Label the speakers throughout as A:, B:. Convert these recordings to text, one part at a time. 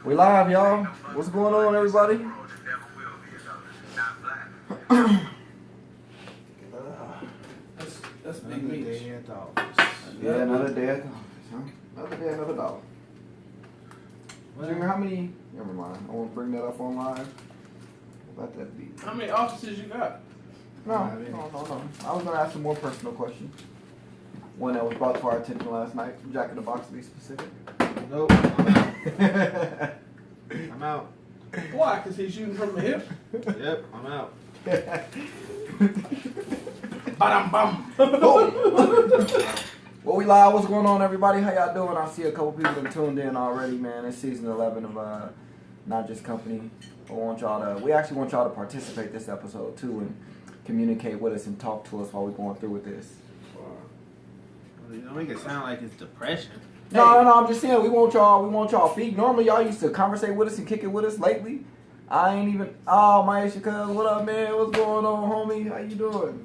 A: We live, y'all. What's going on, everybody?
B: That's big meat.
A: Yeah, another day at the office, huh? Another day, another dollar. Junior, how many? Never mind. I won't bring that up on live. Let that be.
B: How many offices you got?
A: No. I was gonna ask some more personal questions. One that was brought to our attention last night. Jack in the Box to be specific.
C: Nope, I'm out. I'm out.
B: Why? Because he's shooting from the hip?
C: Yep, I'm out.
B: Ba-dum bum.
A: Well, we live. What's going on, everybody? How y'all doing? I see a couple people that tuned in already, man. It's season 11 of Not Just Company. We actually want y'all to participate this episode too and communicate with us and talk to us while we're going through with this.
C: You don't make it sound like it's depression.
A: No, I'm just saying we want y'all feed. Normally y'all used to conversate with us and kick it with us. Lately, I ain't even. Oh, my Aisha, cuz, what up, man? What's going on, homie? How you doing?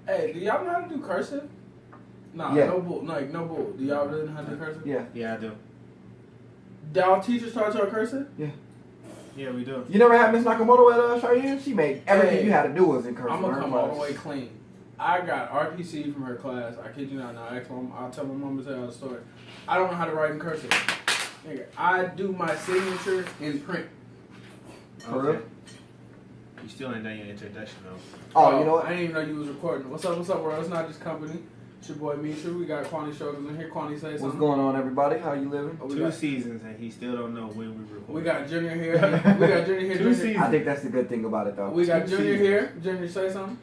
B: Hey, do y'all know how to do cursive? Nah,
A: Yeah.
B: no bull. No bull. Do y'all really know how to do cursive?
A: Yeah.
C: Yeah, I do.
B: Do y'all teachers taught y'all cursive?
C: Yeah, we do.
A: You never had Miss Nakamoto at Cheyenne? She made everything
B: Hey,
A: you had to do was in cursive.
B: I'm gonna
A: in her
B: come all
A: class.
B: the way clean. I got RPC from her class. I kid you not. Now I'll tell my mom to tell the story. I don't know how to write in cursive. Nigga, I do my signature in print.
A: For real?
C: You still ain't done your introduction though.
A: Oh, you know what?
B: I didn't even know you was recording. What's up, world? It's Not Just Company. It's your boy Misha. We got Kwani Shoulders in here. Kwani, say something.
A: What's going on, everybody? How you living?
B: Oh, we
C: 2
B: got-
C: seasons and he still don't know when we record.
B: We got Junior here. We got Junior here.
C: 2
B: Junior.
C: seasons.
A: I think that's the good thing about it, though.
B: We got
C: 2
B: Junior
C: seasons.
B: here. Junior, say something.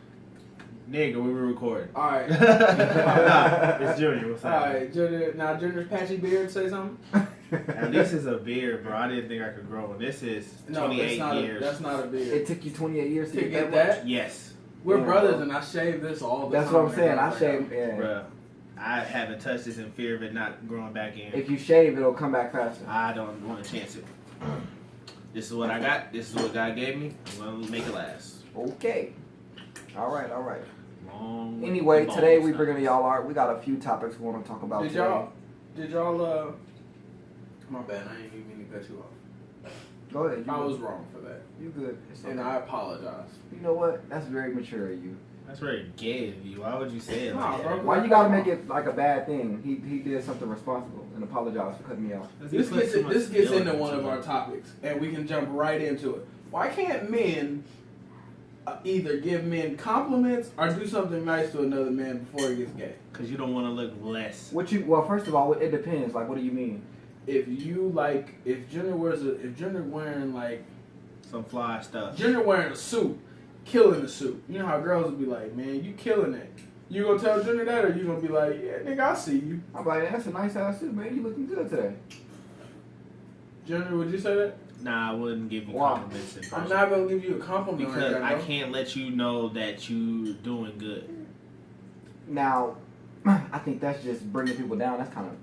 C: Nigga, we were recording.
B: All right.
C: Nah, it's Junior. What's
B: All
C: up?
B: right, Junior. Now Junior's patchy beard. Say something.
C: At least it's a beard, bro. I didn't think I could grow one. This is
B: No,
C: 28
B: it's not
C: years.
B: that's not a beard.
A: It took you 28 years
B: To
A: to
B: get
A: that.
B: that,
C: Yes,
B: we're
A: Yeah,
B: brothers,
A: bro.
B: and I shave this all the
A: That's
B: time.
A: what I'm saying. I shave. Yeah.
C: bro. I haven't touched this in fear of it not growing back in.
A: If you shave, it'll come back faster.
C: I don't want to chance it. This is what I got. This is what God gave me. I'm gonna make it last.
A: Okay. All right.
C: Long.
A: Anyway,
C: long
A: today we
C: time.
A: bringing y'all art. We got a few topics we want to talk about
B: Did
A: today.
B: y'all? My bad. I ain't even mean to cut you off.
A: Go ahead. You
B: I
A: good.
B: was wrong for that,
A: You good. It's
B: and
A: okay.
B: I apologize.
A: You know what? That's very mature of you.
C: That's very gay of you. Why would you say it
B: Nah,
C: like
B: bro.
C: that?
A: Why you gotta make it like a bad thing? He did something responsible and apologize for cutting me off.
B: This gets into one of our topics, and we can jump right into it. Why can't men either give men compliments or do something nice to another man before he gets gay?
C: Because you don't want to look less.
A: Well, first of all, it depends. Like, what do you mean?
B: If Junior wearing like
C: Some fly stuff.
B: Junior wearing a suit, killing the suit. You know how girls would be like, man, you killing it. You gonna tell Junior that, or you gonna be like, yeah, nigga, I see you.
A: I'm like, that's a nice ass suit, man. You looking good today.
B: Junior, would you say that?
C: Nah, I wouldn't give you
A: Why?
C: compliments in person.
B: I'm not gonna give you a compliment right
C: Because
B: there,
C: I
B: bro.
C: can't let you know that you doing good.
A: Now, I think that's just bringing people down. That's kind of.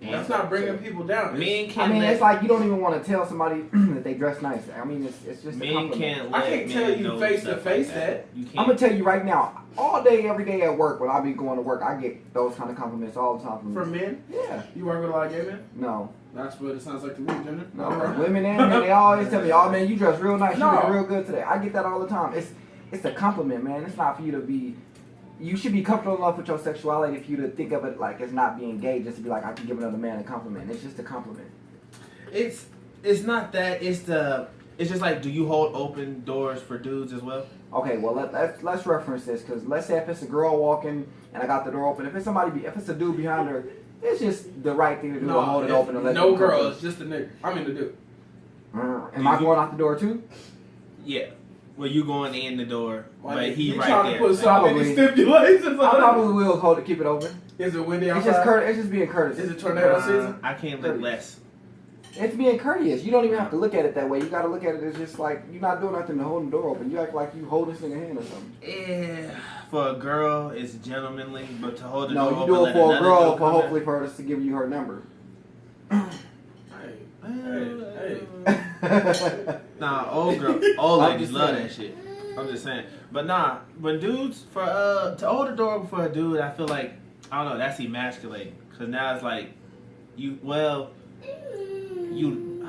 B: That's not bringing people down.
C: Men
A: I
C: can't
A: mean,
C: let,
A: it's like you don't even want to tell somebody that they dress nice. I mean, it's just a
C: men
A: compliment.
C: can't
B: I
C: let
B: can't
C: men
B: tell you
C: know
B: face to
C: stuff
B: face
C: like
B: that.
C: You can't.
A: I'm gonna tell you right now, all day, every day at work, when I be going to work, I get those kind of compliments all the time
B: From men?
A: Yeah.
B: You work with a lot of gay men?
A: No.
B: That's what it sounds like to me, Junior.
A: No.
B: Alright.
A: Women and men, they always tell me, "Oh man, you dress real nice.
B: No.
A: You look real good today." I get that all the time. It's a compliment, man. It's not for you to be. You should be comfortable enough with your sexuality for you to think of it like it's not being gay, just to be like, I can give another man a compliment. It's just a compliment.
C: It's not that. It's just like, do you hold open doors for dudes as well?
A: Okay, well let's reference this, because let's say if it's a girl walking and I got the door open, if it's a dude behind her, it's just the right thing to do to hold it open and let
B: no
A: them come
B: girl,
A: through.
B: it's just a nigga. I mean the dude.
A: Am I going out the door too?
C: Yeah. Well, you going in the door, but he
B: you
C: right
B: trying
C: there.
B: to put so
A: Probably.
B: many stipulations
A: I
B: on it.
A: probably will keep it open.
B: Is it windy
A: It's
B: outside?
A: just it's just being courteous.
B: Is it tornado season?
C: I can't look less.
A: It's being courteous. You don't even have to look at it that way. You got to look at it as just like you're not doing nothing to hold the door open. You act like you hold this in your hand or something.
C: Yeah, for a girl, it's gentlemanly, but to hold the
A: No,
C: door
A: you
C: open,
A: do it
C: let
A: for a
C: another
A: girl,
C: girl
A: for
C: come
A: hopefully for her to give you her number.
B: Hey.
C: Nah, old
A: I'm
C: ladies
A: just
C: love
A: saying.
C: that shit. I'm just saying. But nah, when dudes to hold the door open for a dude, I feel like I don't know, that's emasculating. Because now it's like, I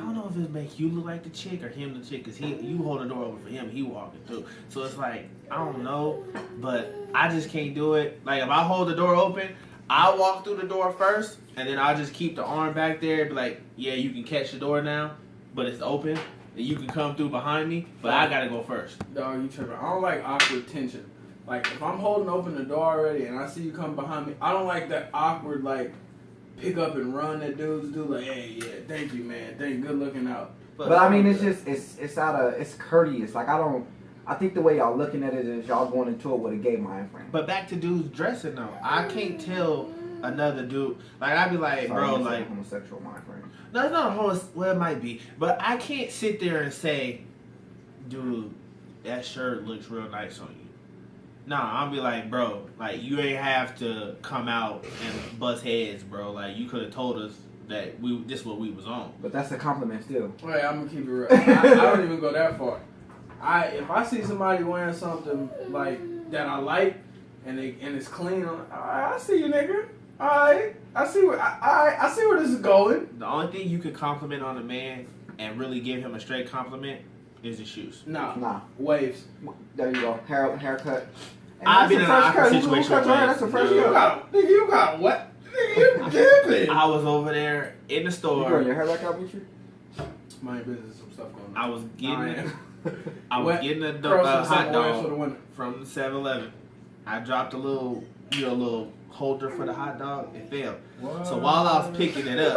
C: don't know if it make you look like the chick or him the chick, because you hold the door open for him, he walking through. So it's like, I don't know, but I just can't do it. Like, if I hold the door open, I walk through the door first, and then I'll just keep the arm back there and be like, yeah, you can catch the door now, but it's open, and you can come through behind me, but I gotta go first.
B: Dog, you tripping. I don't like awkward tension. Like, if I'm holding open the door already and I see you come behind me, I don't like that awkward, like, pick up and run that dudes do. Like, hey, yeah, thank you, man. Good looking out.
A: But I mean, it's just, it's courteous. Like, I think the way y'all looking at it is y'all going into it with a gay mind frame.
C: But back to dudes dressing though, I can't tell another dude. Like, I'd be like,
A: Sorry,
C: bro,
A: it's
C: like,
A: a homosexual mind frame.
C: no, it's not a whole. Well, it might be, but I can't sit there and say, dude, that shirt looks real nice on you. Nah, I'll be like, bro, like, you ain't have to come out and bust heads, bro. Like, you could have told us that this what we was on.
A: But that's a compliment still.
B: Wait, I'm gonna keep it real. I don't even go that far. If I see somebody wearing something like that I like and it's clean, I see you, nigga. Alright, I see where this is going.
C: The only thing you could compliment on a man and really give him a straight compliment is his shoes.
B: Nah. Waves.
A: There you go. Haircut. And
C: I've been in an
A: fresh
C: awkward
A: cut. You
C: situation
A: cut your hair,
C: with
A: that's a fresh
C: waves.
A: cut.
B: You got what? Nigga, you dipping.
C: I was over there in the
A: You
C: store.
A: growing your hair back out with you?
B: My business, some stuff going on.
C: I was getting
B: What?
C: getting a
B: Throw some
C: hot
B: Subway for the
C: dog
B: winter.
C: from 7-Eleven. I dropped a little holder for the hot dog. It fell.
B: What?
C: So while I was picking it up,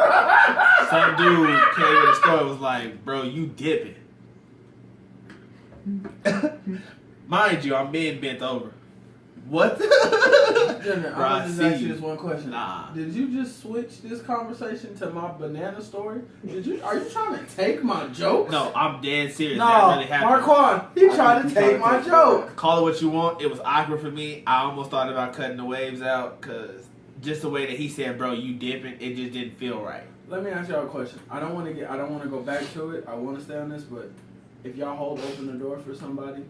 C: some dude came in the store and was like, "Bro, you dipping." Mind you, I'm being bent over. What?
B: Jenner,
C: Bro,
B: I'm
C: I
B: gonna just
C: see
B: ask you
C: you.
B: this one question.
C: Nah.
B: Did you just switch this conversation to my banana story? Are you trying to take my jokes?
C: No, I'm dead serious.
B: No,
C: That really happened.
B: Marquand, he tried to take my joke.
C: Call it what you want. It was awkward for me. I almost thought about cutting the waves out because just the way that he said, "Bro, you dipping," it just didn't feel right.
B: Let me ask y'all a question. I don't want to go back to it. I want to stay on this, but if y'all hold open the door for somebody,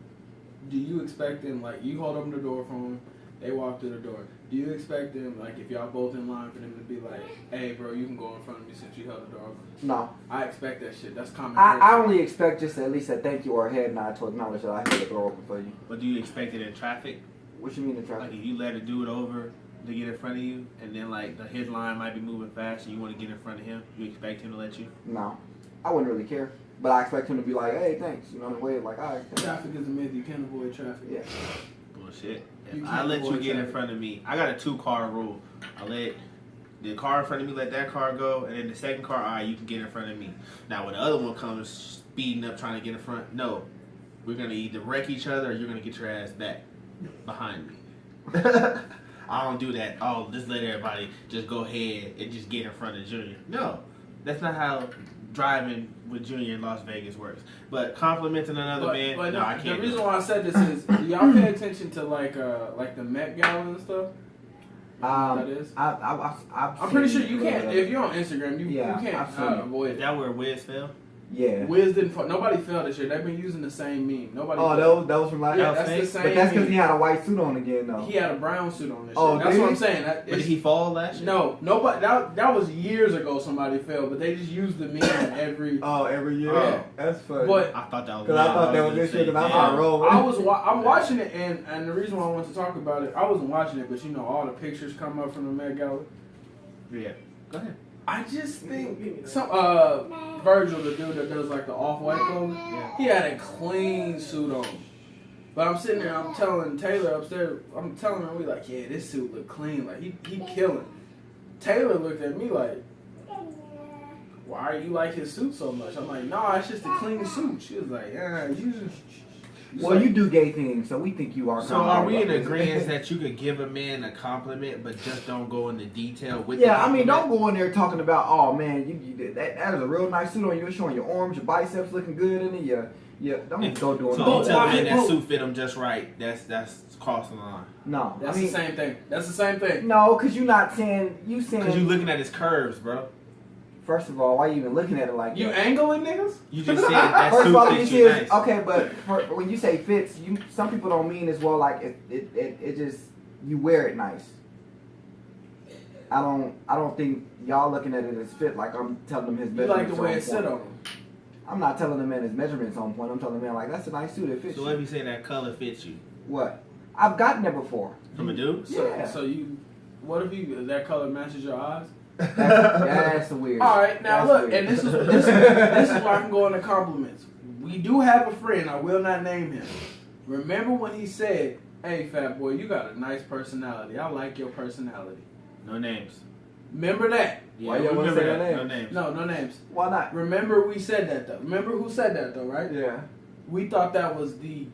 B: do you expect them, like, you hold open the door for them, they walk through the door. Do you expect them, like, if y'all both in line, for them to be like, "Hey, bro, you can go in front of me since you held the door open"?
A: No.
B: I expect that shit. That's common.
A: I only expect just at least a thank you or a head nod to acknowledge that I held the door open for you.
C: But do you expect it in traffic?
A: What you mean in
C: Like
A: traffic?
C: if you let a dude over to get in front of you, and then like his line might be moving fast, and you want to get in front of him, you expect him to let you?
A: No. I wouldn't really care. But I expect him to be like, "Hey, thanks." You know, in a way, like, "All right, thanks."
B: Traffic is a myth. You can't avoid traffic.
A: Yeah.
C: Bullshit.
B: You
C: If
B: can't
C: I let you
B: avoid
C: get in
B: traffic.
C: front of me, I got a 2-car rule. I let the car in front of me, let that car go, and then the second car, all right, you can get in front of me. Now when the other one comes speeding up trying to get in front, no, we're gonna either wreck each other or you're gonna get your ass back behind me. I don't do that. Oh, just let everybody just go ahead and just get in front of Junior. No, that's not how driving with Junior in Las Vegas works. But complimenting another man,
B: but
C: no, I can't.
B: The
C: do
B: reason
C: it.
B: why I said this is, do y'all pay attention to like the Met Gala and stuff? That is.
A: I'm
B: I'm pretty sure you can't. If you're on Instagram, you
A: Yeah,
B: can't
A: I've seen it.
B: avoid
C: Is
B: it.
C: that where Wiz fell?
A: Yeah.
B: Wiz didn't. Nobody fell this year. They've been using the same meme. Nobody.
A: Oh,
B: fell.
A: that was from last
B: Yeah,
A: year.
B: that's the
C: fake?
B: same.
A: But that's because
B: meme.
A: he had a white suit on again, though.
B: He had a brown suit on this
A: Oh,
B: year. That's
A: did
B: what
A: he?
B: I'm saying.
C: But did he fall last year?
B: No, nobody. That was years ago. Somebody fell, but they just used the meme every.
A: Oh, every year.
B: Yeah.
A: That's funny.
B: But
C: I thought that was.
A: Because I thought that was this year. Because I saw it roll.
B: I'm watching it, and the reason why I want to talk about it, I wasn't watching it, but you know, all the pictures come up from the Met Gala.
C: Yeah. Go ahead.
B: I just think some Virgil, the dude that does like the off-white clothing, he had a clean suit on. But I'm sitting there, I'm telling Taylor upstairs, I'm telling her, we like, yeah, this suit look clean, like he killing. Taylor looked at me like, why you like his suit so much? I'm like, nah, it's just a clean suit. She was like, yeah, you.
A: Well, you do gay things, so we think you are.
C: So are we in agreement that you could give a man a compliment, but just don't go into detail with? the
A: Yeah, I mean,
C: compliment?
A: don't go in there talking about, "Oh man, you did that is a real nice suit on you. It's showing your arms, your biceps looking good in it." Yeah, don't go doing
C: So
A: all
C: you tell a
A: that.
C: man that suit fit him just right. That's crossing the line.
A: No,
B: That's
A: I mean,
B: the same thing. That's the same thing.
A: no, because you're not saying saying.
C: Because you looking at his curves, bro.
A: First of all, why you even looking at it like
B: You
A: that?
B: angling niggas?
C: You just said that
A: First of all,
C: suit
A: you
C: fits
A: see,
C: you nice.
A: okay, but when you say fits, some people don't mean as well like it just you wear it nice. I don't think y'all looking at it as fit. Like I'm telling them his
B: You
A: measurements.
B: like the way
A: are
B: it sit
A: on
B: on
A: point.
B: him.
A: I'm not telling the man his measurements on point. I'm telling the man like that's a nice suit. It fits
C: So
A: you.
C: let me say that color fits you.
A: What? I've gotten there before.
C: From a dude?
A: Yeah.
B: So you, what if that color matches your eyes?
A: That's weird.
B: All right, now
A: That's
B: look,
A: weird.
B: and this is where I can go into compliments. We do have a friend. I will not name him. Remember when he said, "Hey, fat boy, you got a nice personality. I like your personality."
C: No names.
B: Remember that?
C: Yeah,
A: Why y'all wanna
C: remember
A: say
C: that.
A: no
C: No
A: names?
C: names.
B: No names.
A: Why not?
B: Remember we said that though. Remember who said that though, right?
A: Yeah.
B: We thought that was the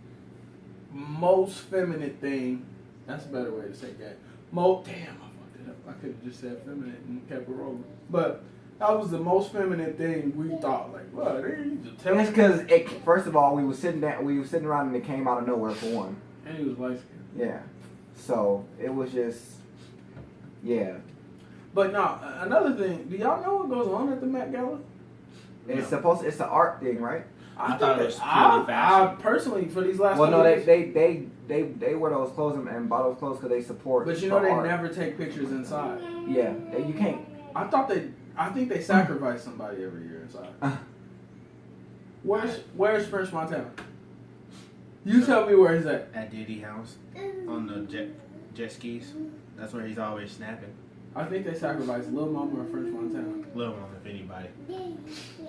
B: most feminine thing. That's a better way to say that. Damn, I fucked it up. I could have just said feminine and kept it rolling. But that was the most feminine thing we thought. Like, well, you just tell
A: It's
B: me.
A: because first of all, we were sitting around and it came out of nowhere for one.
B: And he was light skinned.
A: Yeah. So it was just, yeah.
B: But now, another thing. Do y'all know what goes on at the Met Gala?
A: It's it's an art thing, right?
C: I thought it was purely
B: I
C: fashion.
B: personally, for these last
A: Well, no,
B: couple
A: they
B: weeks-
A: they wear those clothes and buy those clothes because they support.
B: But you know
A: for
B: they
A: art.
B: never take pictures inside.
A: Yeah, you can't.
B: I think they sacrifice somebody every year inside. Where's French Montana? You tell me where he's at.
C: At Diddy house on the jet skis. That's where he's always snapping.
B: I think they sacrifice Lil Mama or French Montana.
C: Lil Mama, if anybody.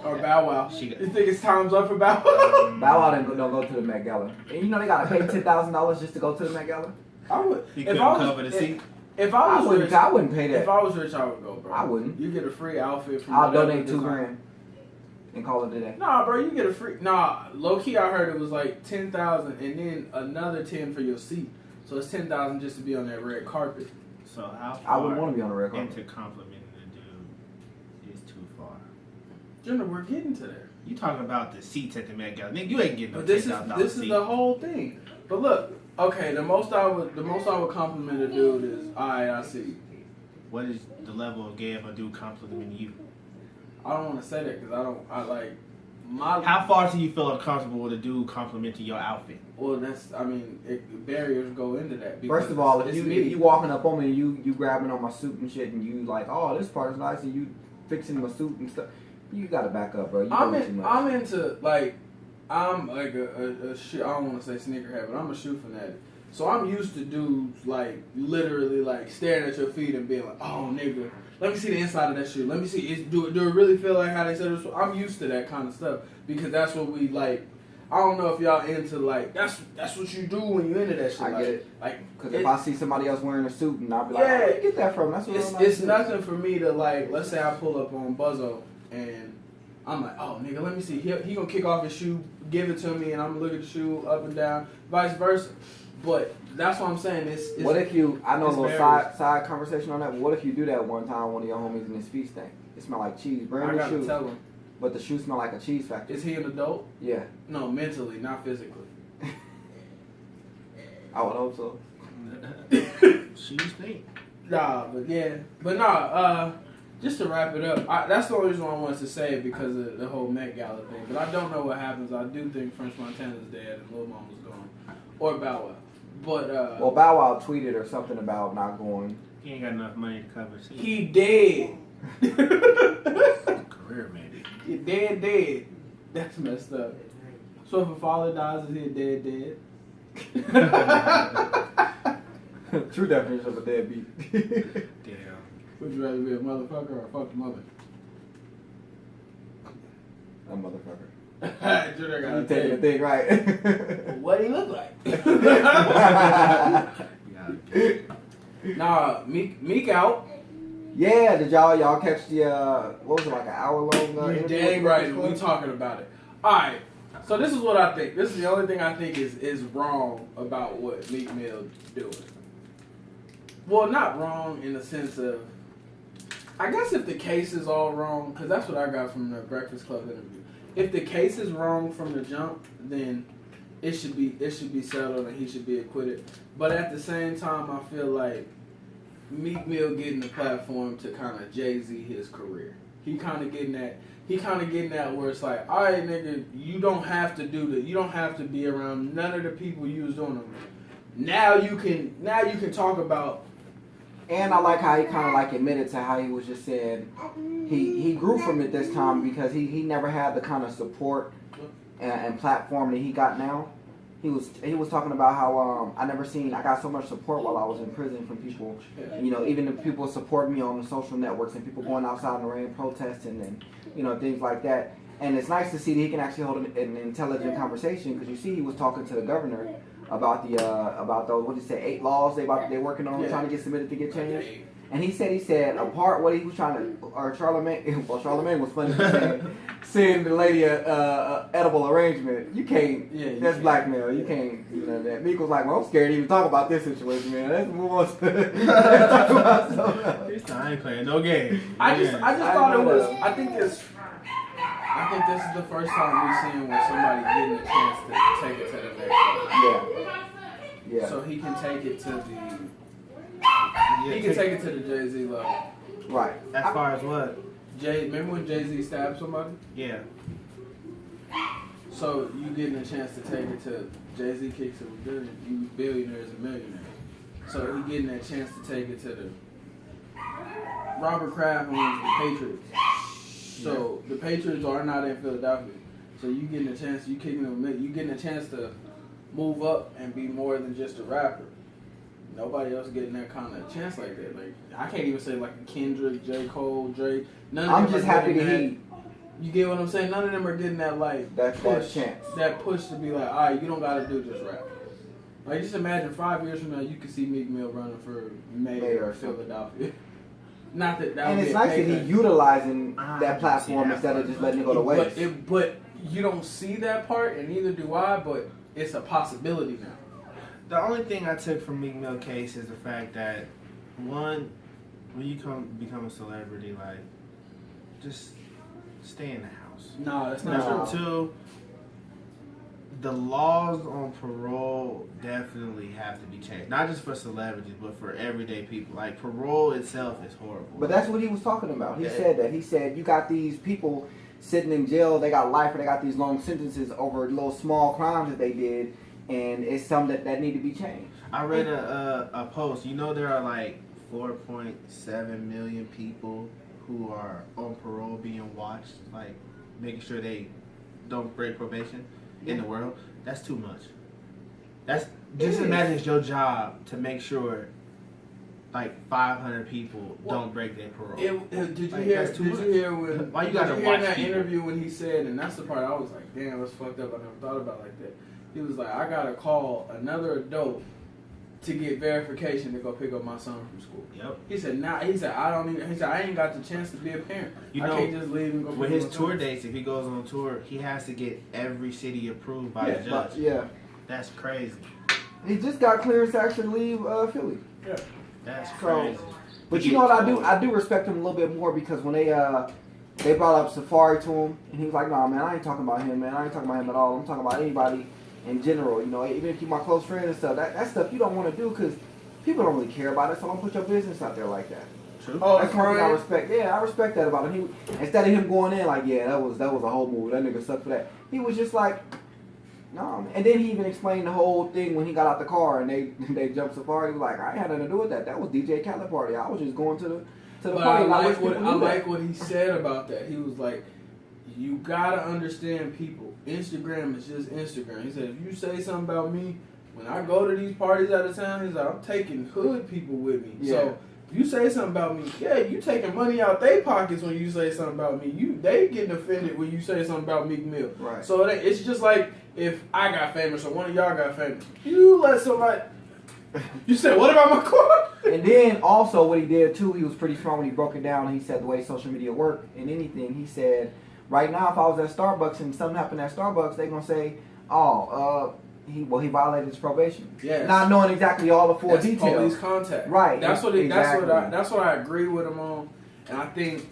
B: Or Bow Wow.
C: She got-
B: You think it's time's up for Bow Wow?
A: Bow Wow don't go to the Met Gala, and you know they gotta pay $10,000 just to go to the Met Gala.
B: I would.
C: He
B: If
C: couldn't
B: I was,
C: cover the seat.
B: If I was rich,
A: I wouldn't pay that.
B: if I was rich, I would go, bro.
A: I wouldn't.
B: You get a free outfit from.
A: I'll
B: whatever
A: donate $2
B: design.
A: grand and call it a day.
B: Nah, bro, you get a free. Nah, low key, I heard it was like 10,000, and then another 10 for your seat. So it's 10,000 just to be on that red carpet.
C: So how
A: I
C: far
A: wouldn't want to be on the red carpet.
C: into complimenting the dude is too far?
B: Jenna, we're getting to there.
C: You talking about the seats at the Met Gala? Nigga, you ain't getting no
B: But this
C: $10,000
B: is
C: seat.
B: the whole thing. But look, okay, the most I would compliment a dude is, alright, I see.
C: What is the level of gay of a dude complimenting you?
B: I don't want to say that because I like
C: How far do you feel uncomfortable with a dude complimenting your outfit?
B: Well, barriers go into that. Because
A: First of all, if
B: it's
A: you walking up on me and you grabbing on my suit and shit and you like, oh, this part is nice and you fixing my suit and stuff, you gotta back up, bro. You doing too much.
B: I'm into like a shoe. I don't want to say sneakerhead, but I'm a shoe fanatic. So I'm used to dudes like literally like staring at your feet and being like, "Oh, nigga, let me see the inside of that shoe. Let me see. Do it really feel like how they said it?" I'm used to that kind of stuff because that's what we like. I don't know if y'all into like that's what you do when you into that shit.
A: I
B: like,
A: get it.
B: Like
A: Because if I see somebody else wearing a suit and I'll be like,
B: Yeah.
A: where you get that from? That's what
B: it's nothing for me to like. Let's say I pull up on Buzzo and I'm like, oh nigga, let me see. He gonna kick off his shoe, give it to me, and I'm gonna look at the shoe up and down, vice versa. But that's what I'm saying. It's
A: What if you? I know a
B: it's
A: little
B: barriers.
A: side conversation on that. What if you do that one time? One of your homies and his feet stink. It smell like cheese.
B: I
A: Brand new
B: gotta
A: shoe,
B: tell him.
A: but the shoe smell like a cheese factory.
B: Is he an adult?
A: Yeah,
B: No, mentally, not physically.
A: I would hope so.
C: Shoes stink.
B: Nah, but nah. Just to wrap it up, that's the only reason why I wanted to say it because of the whole Met Gala thing. But I don't know what happens. I do think French Montana's dead and Lil Mama's gone, or Bow Wow. But
A: Well, Bow Wow tweeted or something about not going.
C: He ain't got enough money to cover his seat.
B: he dead.
C: Career maybe.
B: He dead. That's messed up. So if a father dies, is he a dead?
A: True definition of a deadbeat.
C: Damn.
B: Would you rather be a motherfucker or fuck the mother?
A: That motherfucker.
B: Junior
A: You
B: gotta
A: taking the
B: take
A: thing right.
B: what he look like.
C: Yeah.
B: Nah, Meek out.
A: Yeah, did y'all catch the what was it, like an hour long?
B: You
A: interview
B: dang
A: with
B: right.
A: Breakfast
B: We
A: Club?
B: talking about it. All right. So this is what I think. This is the only thing I think is wrong about what Meek Mill doing. Well, not wrong in the sense of, I guess if the case is all wrong, because that's what I got from the Breakfast Club interview. If the case is wrong from the jump, then it should be settled and he should be acquitted. But at the same time, I feel like Meek Mill getting the platform to kind of Jay-Z his career. He kind of getting that where it's like, all right, nigga, you don't have to do that. You don't have to be around none of the people you was doing them. Now you can talk about
A: And I like how he kind of like admitted to how he was just saying he grew from it this time because he never had the kind of support and platform that he got now. He was talking about how I got so much support while I was in prison from people, you know, even the people supporting me on the social networks and people going outside in the rain protesting and, you know, things like that. And it's nice to see that he can actually hold an intelligent conversation because you see he was talking to the governor about those, what did he say, 8 laws they're working on trying to get submitted to get changed. And he said apart what he was trying to, or Charlemagne was funny saying the lady edible arrangement. You can't. That's blackmail. You can't. You know that. Meek was like, well, I'm scared to even talk about this situation, man. Let's move on. Let's talk about something else.
C: I ain't playing no game.
B: I just thought it was. I think this is the first time we've seen where somebody getting a chance to take it to the next level.
A: Yeah.
B: So he can take it to the. He can take it to the Jay-Z level.
A: Right.
C: As far as what?
B: Remember when Jay-Z stabbed somebody?
C: Yeah.
B: So you getting a chance to take it to Jay-Z kicks it with you billionaires and millionaires. So he getting that chance to take it to the Robert Kraft owns the Patriots. So the Patriots are not in Philadelphia. So you getting a chance, you getting a chance to move up and be more than just a rapper. Nobody else getting that kind of chance like that. Like I can't even say like Kendrick, J. Cole, Drake. None of them.
A: I'm just happy that
B: you get what I'm saying? None of them are getting that like push,
A: chance. That
B: push to be like, all right, you don't gotta do just rap. Like just imagine 5 years from now, you could see Meek Mill running for mayor of Philadelphia. Not that.
A: And it's nice that he's utilizing that platform instead of just letting it go to waste.
B: But you don't see that part, and neither do I. But it's a possibility now.
C: The only thing I took from Meek Mill case is the fact that, one, when you become a celebrity, like, just stay in the house.
B: No, that's not
C: true. Two, the laws on parole definitely have to be changed. Not just for celebrities, but for everyday people. Like, parole itself is horrible.
A: But that's what he was talking about. He said that. He said, you got these people sitting in jail, they got life, or they got these long sentences over little small crimes that they did, and it's something that need to be changed.
C: I read a post. You know there are like 4.7 million people who are on parole being watched, like making sure they don't break probation in the world. That's too much. Imagine it's your job to make sure like 500 people don't break their parole.
B: Did you hear when?
C: Why you gotta watch
B: in that
C: people?
B: interview when he said, and that's the part I was like, damn, that's fucked up. I never thought about it like that. He was like, I gotta call another adult to get verification to go pick up my son from school.
C: Yep.
B: He said, I ain't got the chance to be a parent. I can't just leave and go pick
C: with
B: up
C: his
B: my
C: tour
B: son.
C: dates, if he goes on tour, he has to get every city approved by the judge.
A: Yeah.
C: That's crazy.
A: He just got clearance to actually leave Philly.
B: Yeah.
C: That's crazy.
A: But you know what I do respect him a little bit more because when they brought up Safari to him and he was like, nah man, I ain't talking about him, man. I ain't talking about him at all. I'm talking about anybody in general, you know, even if you're my close friend and stuff, that stuff you don't want to do because people don't really care about it, so don't put your business out there like that.
C: True.
A: Oh, that's one thing I respect. Yeah, I respect that about him. Instead of him going in like, yeah, that was a whole movie. That nigga sucked for that. He was just like, no. And then he even explained the whole thing when he got out the car and they jumped Safari. He was like, I ain't had nothing to do with that. That was DJ Khaled party. I was just going to the party.
B: I like what he said about that. He was like, you gotta understand people. Instagram is just Instagram. He said, if you say something about me, when I go to these parties out of town, he's like, I'm taking hood people with me. Yeah. So if you say something about me, you taking money out their pockets when you say something about me. They getting offended when you say something about Meek Mill.
A: Right.
B: So it's just like if I got famous or one of y'all got famous. You let somebody. You said, what about my car?
A: And then also what he did too, he was pretty smart when he broke it down. He said the way social media work and anything. He said, right now if I was at Starbucks and something happened at Starbucks, they gonna say, he violated his probation.
B: Yes.
A: Not knowing exactly all the full details.
B: Police contact.
A: Right.
B: That's what
A: exactly.
B: that's what I agree with him on. And I think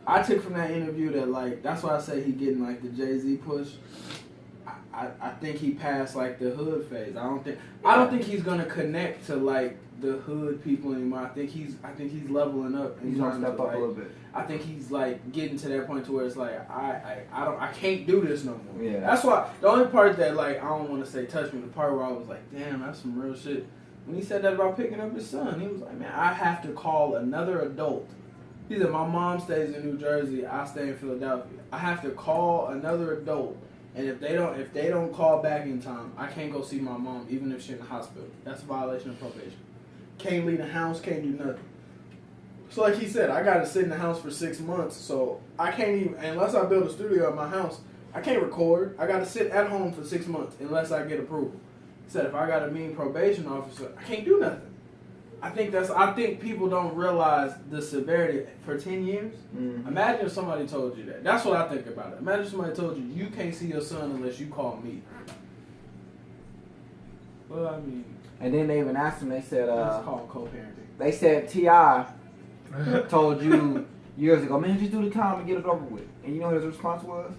B: I took from that interview that like that's why I say he getting like the Jay-Z push. I think he passed like the hood phase. I don't think he's gonna connect to like the hood people anymore. I think he's leveling up.
A: He's gonna step up a little bit.
B: I think he's like getting to that point to where it's like I can't do this no more.
A: Yeah.
B: That's why the only part that like I don't want to say touch me, the part where I was like, damn, that's some real shit. when he said that about picking up his son, he was like, man, I have to call another adult. He said, my mom stays in New Jersey, I stay in Philadelphia. I have to call another adult, and if they don't call back in time, I can't go see my mom, even if she's in the hospital. That's a violation of probation. Can't leave the house, can't do nothing. So like he said, I gotta sit in the house for 6 months, so I can't even, unless I build a studio at my house, I can't record. I gotta sit at home for 6 months unless I get approval. He said if I got a mean probation officer, I can't do nothing. I think people don't realize the severity for 10 years. Mm-hmm. Imagine if somebody told you that. That's what I think about it. Imagine if somebody told you you can't see your son unless you call me. Well, I mean.
A: And then they even asked him. They said,
B: that's called co-parenting.
A: They said T.I. told you years ago, man, just do the time and get it over with. And you know what his response was?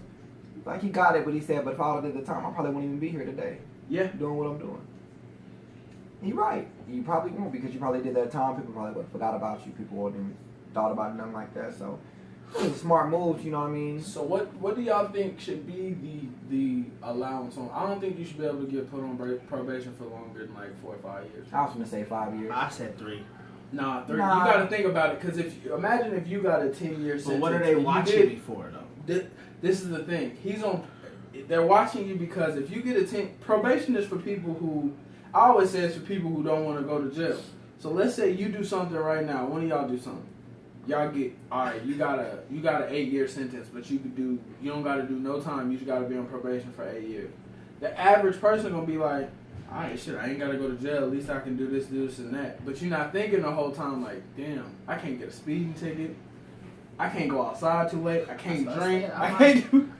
A: Like he got it, but he said, but if I would have did the time, I probably wouldn't even be here today.
B: Yeah,
A: doing what I'm doing. You're right. You probably won't because you probably did that time. People probably would have forgot about you. People wouldn't even thought about nothing like that. So it was a smart move, you know what I mean?
B: So what do y'all think should be the allowance on? I don't think you should be able to get put on probation for longer than like 4 or 5 years.
A: I was gonna say 5 years.
C: I said 3.
B: Nah, 3. Nah. You got to think about it because imagine if you got a 10-year sentence.
C: But what are they watching me for though?
B: This is the thing. They're watching you because if you get a 10, probation is for people who. I always say it's for people who don't want to go to jail. So let's say you do something right now. One of y'all do something. Y'all get alright. You got an 8-year sentence, but you don't got to do no time. You just got to be on probation for 8 years. The average person gonna be like, alright, shit, I ain't got to go to jail. At least I can do this, and that. But you're not thinking the whole time like, damn, I can't get a speeding ticket. I can't go outside too late. I can't drink.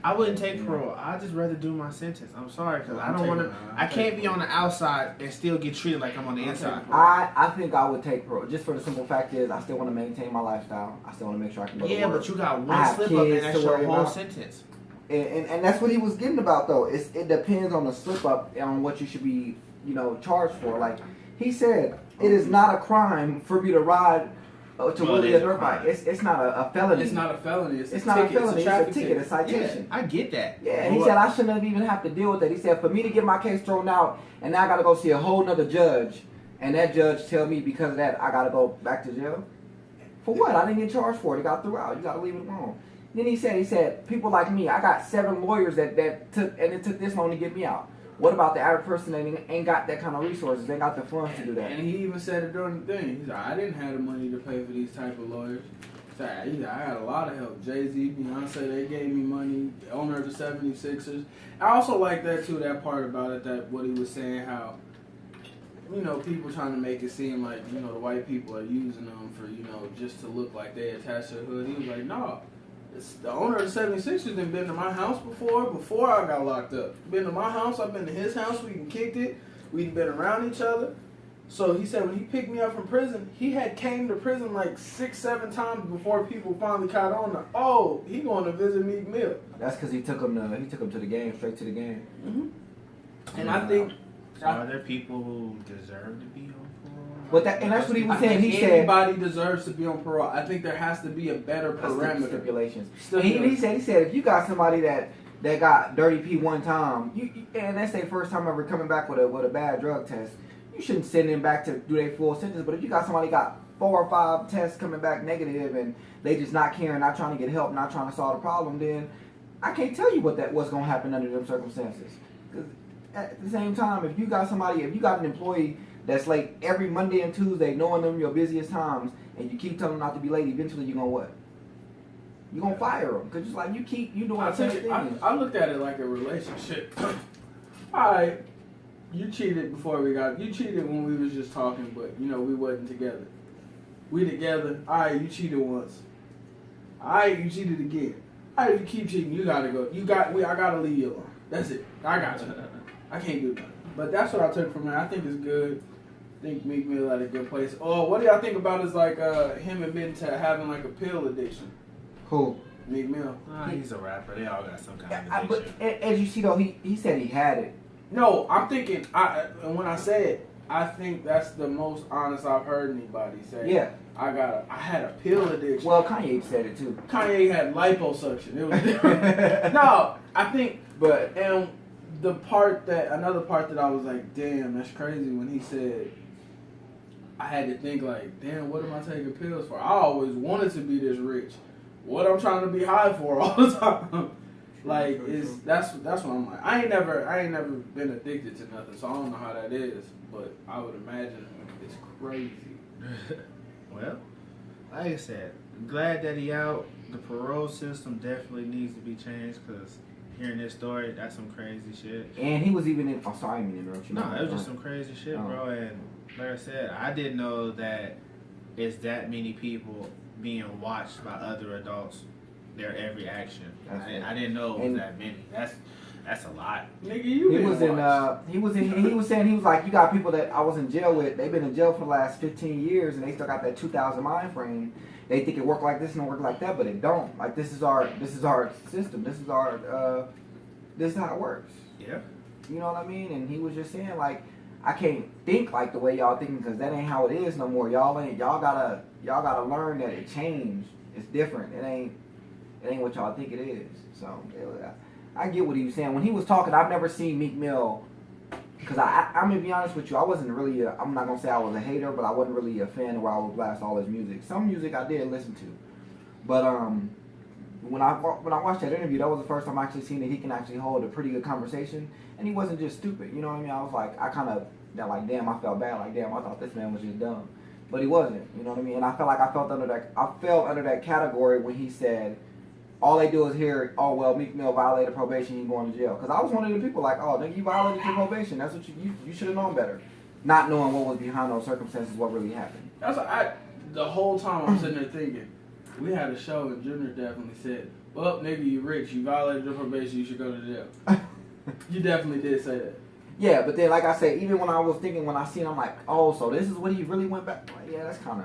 C: I wouldn't take parole. I'd just rather do my sentence. I'm sorry, because I don't want to. I can't be on the outside and still get treated like I'm on the inside.
A: I think I would take parole just for the simple fact is I still want to maintain my lifestyle. I still want to make sure I can go to work.
C: Yeah, but you got one slip up and that's your whole sentence.
A: And that's what he was getting about though. It depends on the slip up and on what you should be charged for. Like he said, it is not a crime for me to ride. To wheel a dirt bike. It's not a felony.
B: It's not a felony.
A: It's not a felony. It's a ticket, a citation.
C: Yeah, I get that.
A: Yeah, and he said I shouldn't have even have to deal with that. He said for me to get my case thrown out, and now I got to go see a whole nother judge, and that judge tell me because of that I got to go back to jail. For what? I didn't get charged for it. It got thrown out. You got to leave it alone. Then he said people like me. I got 7 lawyers that took, and it took this long to get me out. What about the average person that ain't got that kind of resources? They got the funds to do that.
B: And he even said it during the thing. He said, I didn't have the money to pay for these type of lawyers. He said, I had a lot of help. Jay-Z, Beyonce, they gave me money. The owner of the 76ers. I also like that, too, that part about it, that what he was saying, how, people trying to make it seem like, the white people are using them for, just to look like they attached to the hood. He was like, no. The owner of the 76ers been to my house before I got locked up. Been to my house, I've been to his house, we kicked it, we've been around each other. So he said when he picked me up from prison, he had came to prison like 6-7 times before people finally caught on he going to visit Meek Mill.
A: That's because he took him to the game, straight to the game.
B: Mm-hmm. And I think
C: are there people who deserve to be on parole?
A: But that's what he was saying. He said
B: everybody deserves to be on parole. I think there has to be a better parameter.
A: Stipulations. He said if you got somebody that got dirty P one time, and that's their first time ever coming back with a bad drug test, you shouldn't send them back to do their full sentence. But if you got somebody got 4 or 5 tests coming back negative and they just not caring, not trying to get help, not trying to solve the problem, then I can't tell you what's gonna happen under them circumstances. Because at the same time, if you got an employee that's late every Monday and Tuesday, knowing them your busiest times, and you keep telling them not to be late, eventually you're going to what? You're going to fire them. Because it's like you doing the same thing.
B: I looked at it like a relationship. Alright, you cheated you cheated when we was just talking, but we wasn't together. We together, alright, you cheated once. Alright, you cheated again. Alright, if you keep cheating, you gotta go. I gotta leave you alone. That's it. I got you. I can't do nothing. But that's what I took from it. I think it's good. I think Meek Mill at a good place. Oh, what do y'all think about is like him admitting to having like a pill addiction?
A: Who?
B: Meek Mill.
C: He's a rapper. They all got some kind of addiction.
A: But as you see though, he said he had it.
B: No, I'm thinking. And when I say it, I think that's the most honest I've heard anybody say.
A: Yeah.
B: I had a pill addiction.
A: Well, Kanye said it too.
B: Kanye had liposuction. It was different. No, I think.
A: But
B: another part that I was like, damn, that's crazy when he said I had to think like, damn, what am I taking pills for? I always wanted to be this rich. What I'm trying to be high for all the time. Like that's what I'm like. I ain't never been addicted to nothing, so I don't know how that is. But I would imagine it's crazy.
C: Well, like I said, glad that he out. The parole system definitely needs to be changed because hearing this story, that's some crazy shit.
A: And he was even in. Oh, sorry, I didn't interrupt you.
C: No, that was just some crazy shit, bro. And like I said, I didn't know that it's that many people being watched by other adults. Their every action. I didn't know it was that many. That's a lot.
B: Nigga,
A: He was saying he was like, you got people that I was in jail with. They've been in jail for the last 15 years, and they still got that 2000 mind frame. They think it work like this and it work like that, but it don't. Like this is our system. This is how it works.
C: Yeah.
A: You know what I mean? And he was just saying like, I can't think like the way y'all thinking because that ain't how it is no more. Y'all gotta learn that it changed. It's different. It ain't what y'all think it is. So I get what he was saying. When he was talking, I've never seen Meek Mill, because I'm going to be honest with you, I wasn't really, I'm not going to say I was a hater, but I wasn't really a fan of where I would blast all his music. Some music I did listen to. But when I watched that interview, that was the first time I actually seen that he can actually hold a pretty good conversation, and he wasn't just stupid. You know what I mean? I was like, I felt bad, like, damn, I thought this man was just dumb. But he wasn't, you know what I mean? And I felt under that category when he said, all they do is hear, oh, well, Meek Mill violated probation, he's going to jail. Because I was one of the people like, oh, nigga, you violated your probation. That's what you should have known better. Not knowing what was behind those circumstances, what really happened.
B: The whole time I'm sitting there thinking, we had a show and Junior definitely said, well, nigga, you rich, you violated your probation, you should go to jail. You definitely did say that.
A: Yeah, but then, like I said, even when I was thinking, when I seen, I'm like, oh, so this is what he really went back. Like, yeah, that's kind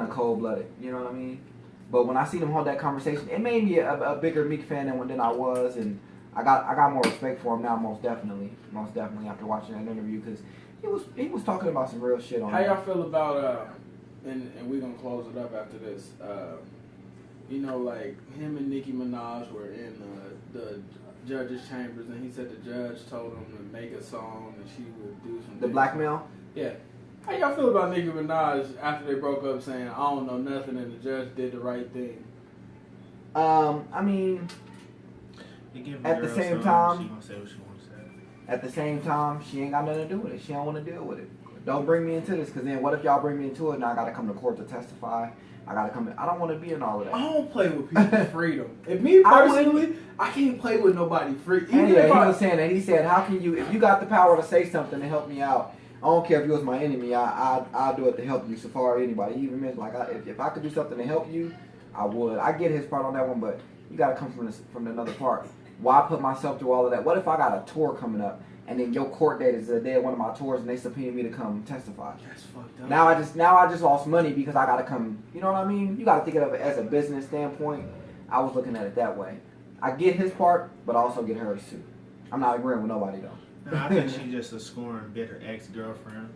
A: of cold blooded. You know what I mean? But when I seen him hold that conversation, it made me a bigger Meek fan than I was, and I got more respect for him now, most definitely after watching that interview, because he was talking about some real shit on.
B: How y'all feel about and we gonna close it up after this. You know, like him and Nicki Minaj were in the judge's chambers, and he said the judge told him to make a song and she would do some.
A: The blackmail.
B: Yeah. How y'all feel about Nicki Minaj after they broke up saying, I don't know nothing and the judge did the right thing?
A: I mean, at the same time,
C: she gonna say what she wants to say.
A: At the same time, she ain't got nothing to do with it. She don't want to deal with it. Don't bring me into this, because then what if y'all bring me into it and I got to come to court to testify? I don't want to be in all of that.
B: I don't play with people's freedom. If me personally, I can't play with nobody free.
A: He was saying that. He said, how can you, if you got the power to say something to help me out, I don't care if you was my enemy, I'll do it to help you so far as anybody. He even meant, like, if I could do something to help you, I would. I get his part on that one, but you got to come from another part. Why put myself through all of that? What if I got a tour coming up, and then your court date is the day of one of my tours, and they subpoena me to come testify?
B: That's fucked up.
A: Now I just lost money because I got to come. You know what I mean? You got to think of it as a business standpoint. I was looking at it that way. I get his part, but I also get hers too. I'm not agreeing with nobody though.
C: No, I think she just a scorn bitter ex-girlfriend.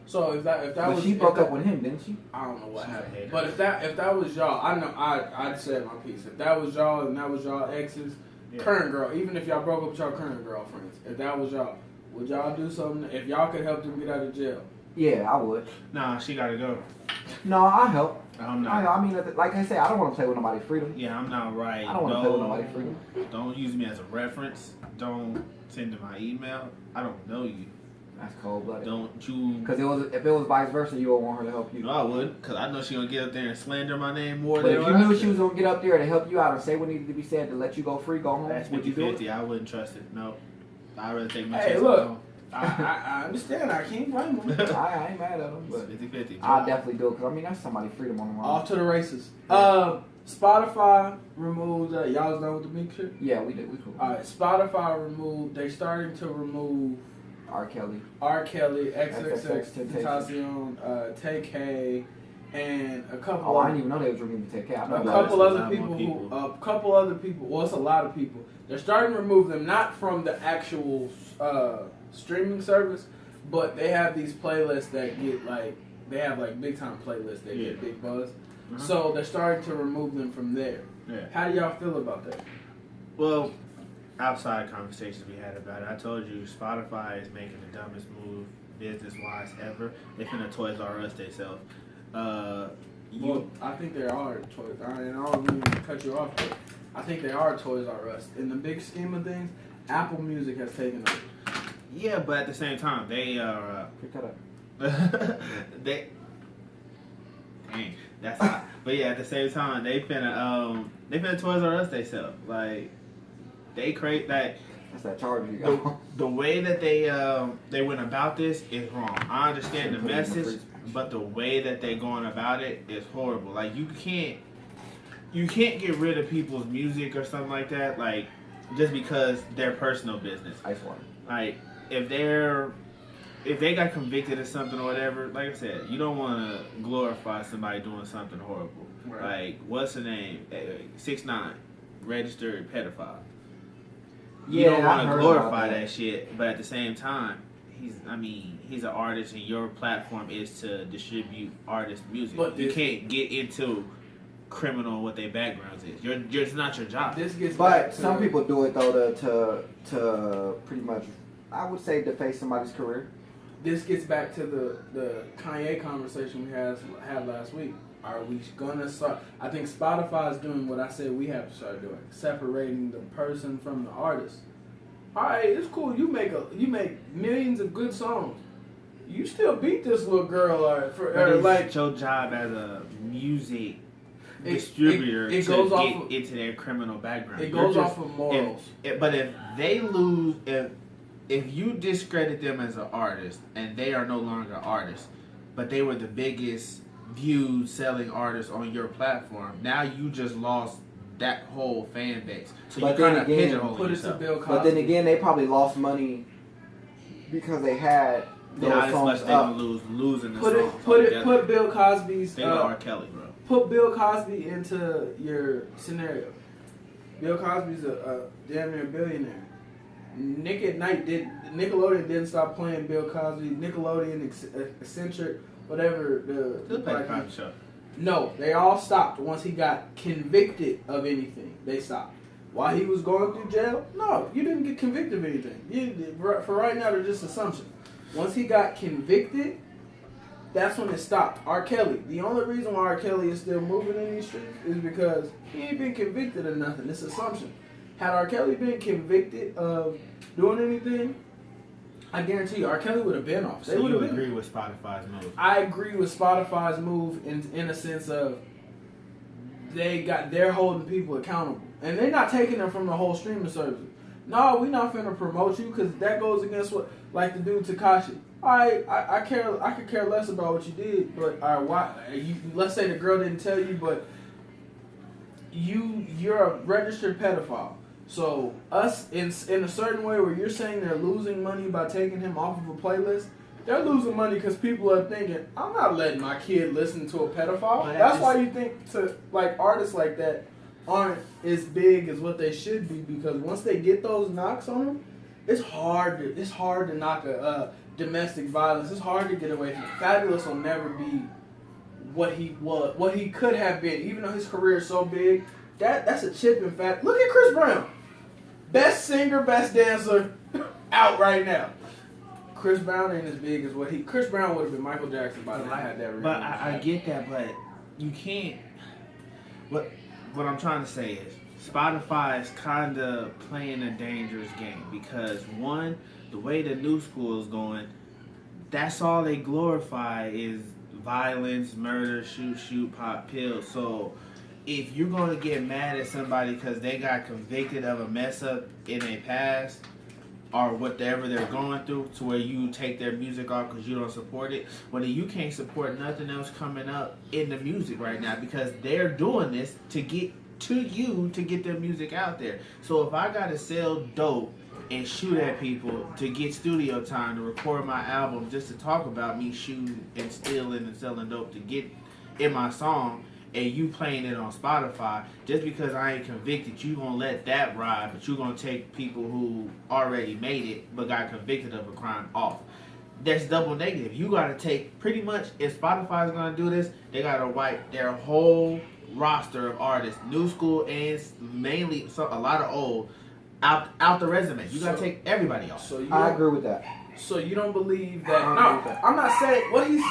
B: So if that
A: but
B: was,
A: she broke up with him, didn't she?
B: I don't know what happened. But if that was y'all, I know I'd said my piece. If that was y'all and that was y'all exes, current girl, even if y'all broke up with y'all current girlfriends, if that was y'all, would y'all do something if y'all could help them get out of jail?
A: Yeah, I would.
C: Nah, she gotta go.
A: No, I'll help.
C: I'm not.
A: I mean, like I said, I don't want to play with nobody's freedom.
C: Yeah, I'm not right.
A: I don't want to play with nobody's freedom.
C: Don't use me as a reference. Don't send to my email. I don't know you.
A: That's cold blooded.
C: Don't you?
A: Because if it was vice versa, you would want her to help you.
C: No, I would. Because I know she gonna get up there and slander my name more
A: but
C: than.
A: If you knew she was gonna get up there to help you out and say what needed to be said to let you go free, go home,
C: that's
A: would you do it?
C: 50-50. I wouldn't trust it. No, I'd rather take my
B: Hey,
C: chance.
B: look. I understand. I can't blame them.
A: I ain't mad at them, but
C: 50-50.
A: I'll definitely do it because I mean that's somebody's freedom on the line.
B: Off to the races. Spotify removed. Y'all was done with the big shit?
A: Yeah, we did. We cool.
B: All right. Spotify removed. They starting to remove
A: R. Kelly,
B: XXXTentacion, TK, and a couple.
A: Oh, I didn't even know they was removing TK.
B: A couple other people. Well, it's a lot of people. They're starting to remove them, not from the actual streaming service, but they have these playlists that get they have big time playlists that get big buzz. So they're starting to remove them from there.
C: Yeah.
B: How do y'all feel about that?
C: Well, outside conversations we had about it, I told you Spotify is making the dumbest move business wise ever. They finna Toys R Us themselves.
B: Well, I think there are Toys. I don't mean to cut you off, but I think there are Toys R Us. In the big scheme of things, Apple Music has taken over.
C: Yeah, but at the same time, they are.
A: Pick that up.
C: They. Dang, that's hot. But yeah, at the same time, they finna Toys R Us themselves. Like, they create that.
A: That's that charge you got.
C: The way that they went about this is wrong. I understand the message, but the way that they going about it is horrible. Like, you can't get rid of people's music or something like that. Like, just because they're personal business.
A: Ice water.
C: Like, if they got convicted of something or whatever, like I said, you don't want to glorify somebody doing something horrible.
B: Right.
C: Like, what's the name? 6ix9ine, registered pedophile. You
A: Yeah,
C: don't want
A: I
C: to
A: heard
C: glorify
A: about
C: that shit, but at the same time, he's an artist, and your platform is to distribute artist music.
B: But
C: you can't get into criminal what their backgrounds is. It's not your job.
B: This gets
A: But
B: back to,
A: some people do it though to pretty much, I would say, deface somebody's career.
B: This gets back to the Kanye conversation we had last week. Are we gonna start? I think Spotify is doing what I said we have to start doing, separating the person from the artist. All right, it's cool. You make millions of good songs. You still beat this little girl,
C: It's your job as a music distributor
B: it
C: to
B: goes
C: get
B: off of,
C: into their criminal background.
B: It goes off of morals.
C: But if they lose, if you discredit them as an artist and they are no longer artists, but they were the biggest viewed selling artists on your platform, now you just lost that whole fan base. So
A: But
C: you
A: then
C: kind of
A: again,
C: pigeonhole
B: put it to
C: yourself.
B: Bill Cosby.
A: But then again, they probably lost money because they had those
C: Not as
A: songs
C: much they
A: up.
C: gonna losing the
B: Put
C: songs
B: it
C: altogether.
B: put Bill Cosby's
C: They R. Kelly, bro.
B: put Bill Cosby into your scenario. Bill Cosby's a damn near billionaire. Nick at Night Nickelodeon didn't stop playing Bill Cosby. Nickelodeon, Eccentric, whatever
C: Still play the Cosby Show.
B: No, they all stopped once he got convicted of anything. They stopped. While he was going through jail, no, you didn't get convicted of anything. For right now, they're just assumptions. Once he got convicted, that's when it stopped. R. Kelly. The only reason why R. Kelly is still moving in these streets is because he ain't been convicted of nothing. It's assumption. Had R. Kelly been convicted of doing anything, I guarantee you, R. Kelly would have been off.
C: So you agree with Spotify's move?
B: I agree with Spotify's move in a sense of they're holding people accountable, and they're not taking them from the whole streaming service. No, we not finna promote you because that goes against what, like the dude Tekashi. I could care less about what you did, but let's say the girl didn't tell you, but you're a registered pedophile. So us in a certain way where you're saying they're losing money by taking him off of a playlist, they're losing money because people are thinking, I'm not letting my kid listen to a pedophile. That's why you think artists like that aren't as big as what they should be, because once they get those knocks on them, it's hard to knock a domestic violence. It's hard to get away from it. Fabulous will never be what he could have been, even though his career is so big. That's a chip in fact. Look at Chris Brown. Best singer, best dancer out right now. Chris Brown ain't as big as Chris Brown would have been Michael Jackson by the time I had that ring.
C: But I get that, but you can't. What I'm trying to say is Spotify is kind of playing a dangerous game because one, the way the new school is going, that's all they glorify is violence, murder, shoot, pop pills. So if you're going to get mad at somebody because they got convicted of a mess up in their past or whatever they're going through to where you take their music off because you don't support it, well then you can't support nothing else coming up in the music right now because they're doing this to get to you to get their music out there. So if I got to sell dope and shoot at people to get studio time to record my album just to talk about me shooting and stealing and selling dope to get in my song, and you playing it on Spotify, just because I ain't convicted, you gonna let that ride, but you gonna take people who already made it but got convicted of a crime off. That's double negative. You gotta take, pretty much, if Spotify's gonna do this, they gotta wipe their whole roster of artists, new school and mainly a lot of old, out the resume. You gotta take everybody off.
A: I agree with that.
B: So you don't believe that?
A: I don't
B: No,
A: believe that.
B: I'm not saying what he's.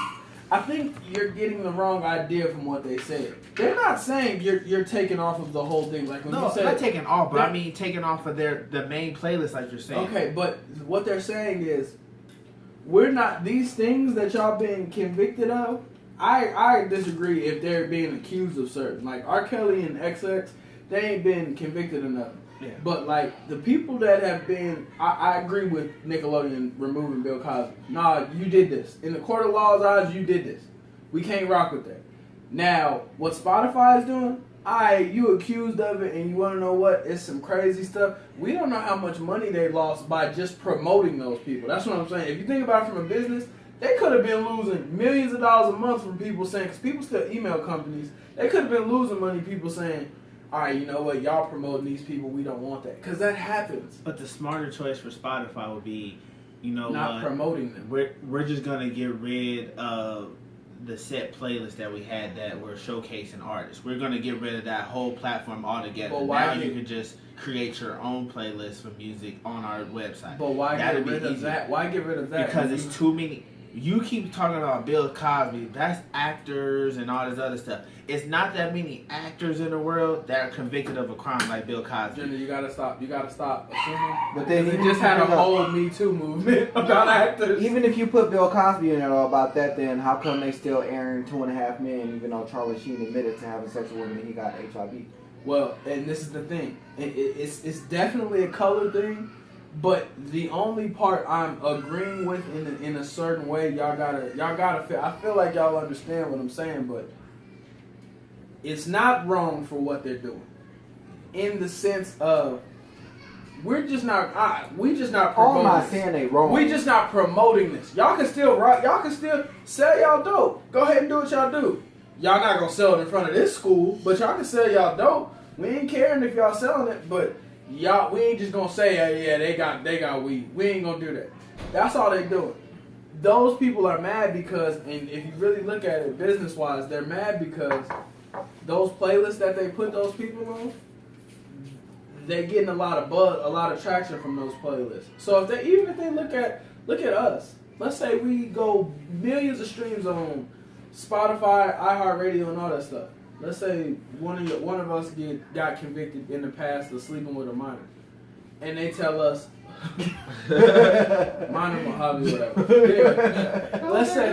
B: I think you're getting the wrong idea from what they said. They're not saying you're taking off of the whole thing. Like when
C: No,
B: you said
C: not taking off, but I mean taking off of the main playlist, like you're saying.
B: okay, but what they're saying is we're not these things that y'all being convicted of. I disagree if they're being accused of certain. Like R. Kelly and XX, they ain't been convicted of nothing.
C: Yeah.
B: But like the people that have been, I agree with Nickelodeon removing Bill Cosby. Nah, you did this. In the court of law's eyes, you did this. We can't rock with that. Now, what Spotify is doing, you accused of it, and you want to know what? It's some crazy stuff. We don't know how much money they lost by just promoting those people. That's what I'm saying. If you think about it from a business, they could have been losing millions of dollars a month from people saying, because people still email companies, they could have been losing money, people saying, all right, you know what, y'all promoting these people, we don't want that. Because that happens.
C: But the smarter choice for Spotify would be, you know,
B: Not promoting them.
C: We're just gonna get rid of the set playlist that we had that were showcasing artists. We're gonna get rid of that whole platform altogether.
B: But why
C: now
B: get-
C: you can just create your own playlist for music on our website.
B: But why
C: That'd
B: get rid
C: be
B: of
C: easier.
B: that? Why get rid of that?
C: Because it's too many. You keep talking about Bill Cosby. That's actors and all this other stuff. It's not that many actors in the world that are convicted of a crime like Bill Cosby.
B: Junior, you gotta stop. You gotta stop assuming.
A: But then
B: They
A: even
B: just
A: if you
B: had a
A: bring up-
B: whole Me Too movement about actors.
A: Even if you put Bill Cosby in there all about that, then how come they still airing 2.5 Men, even though Charlie Sheen admitted to having sex with women and he got HIV?
B: Well, and this is the thing. It's definitely a color thing, but the only part I'm agreeing with in a certain way, y'all gotta feel. I feel like y'all understand what I'm saying, but it's not wrong for what they're doing, in the sense of we're just not
A: Oh,
B: promoting
A: I'm not
B: this.
A: saying they wrong.
B: We just not promoting this. Y'all can still rock. Y'all can still sell y'all dope. Go ahead and do what y'all do. Y'all not gonna sell it in front of this school, but y'all can sell y'all dope. We ain't caring if y'all selling it, but y'all, we ain't just gonna say, yeah, they got weed. We ain't gonna do that. That's all they doing. Those people are mad because, and if you really look at it business wise, they're mad because those playlists that they put those people on, they're getting a lot of buzz, a lot of traction from those playlists. So even if they look at us, let's say we go millions of streams on Spotify, iHeartRadio, and all that stuff. Let's say one of us got convicted in the past of sleeping with a minor, and they tell us, minor Mojave, whatever. Anyway, let's say,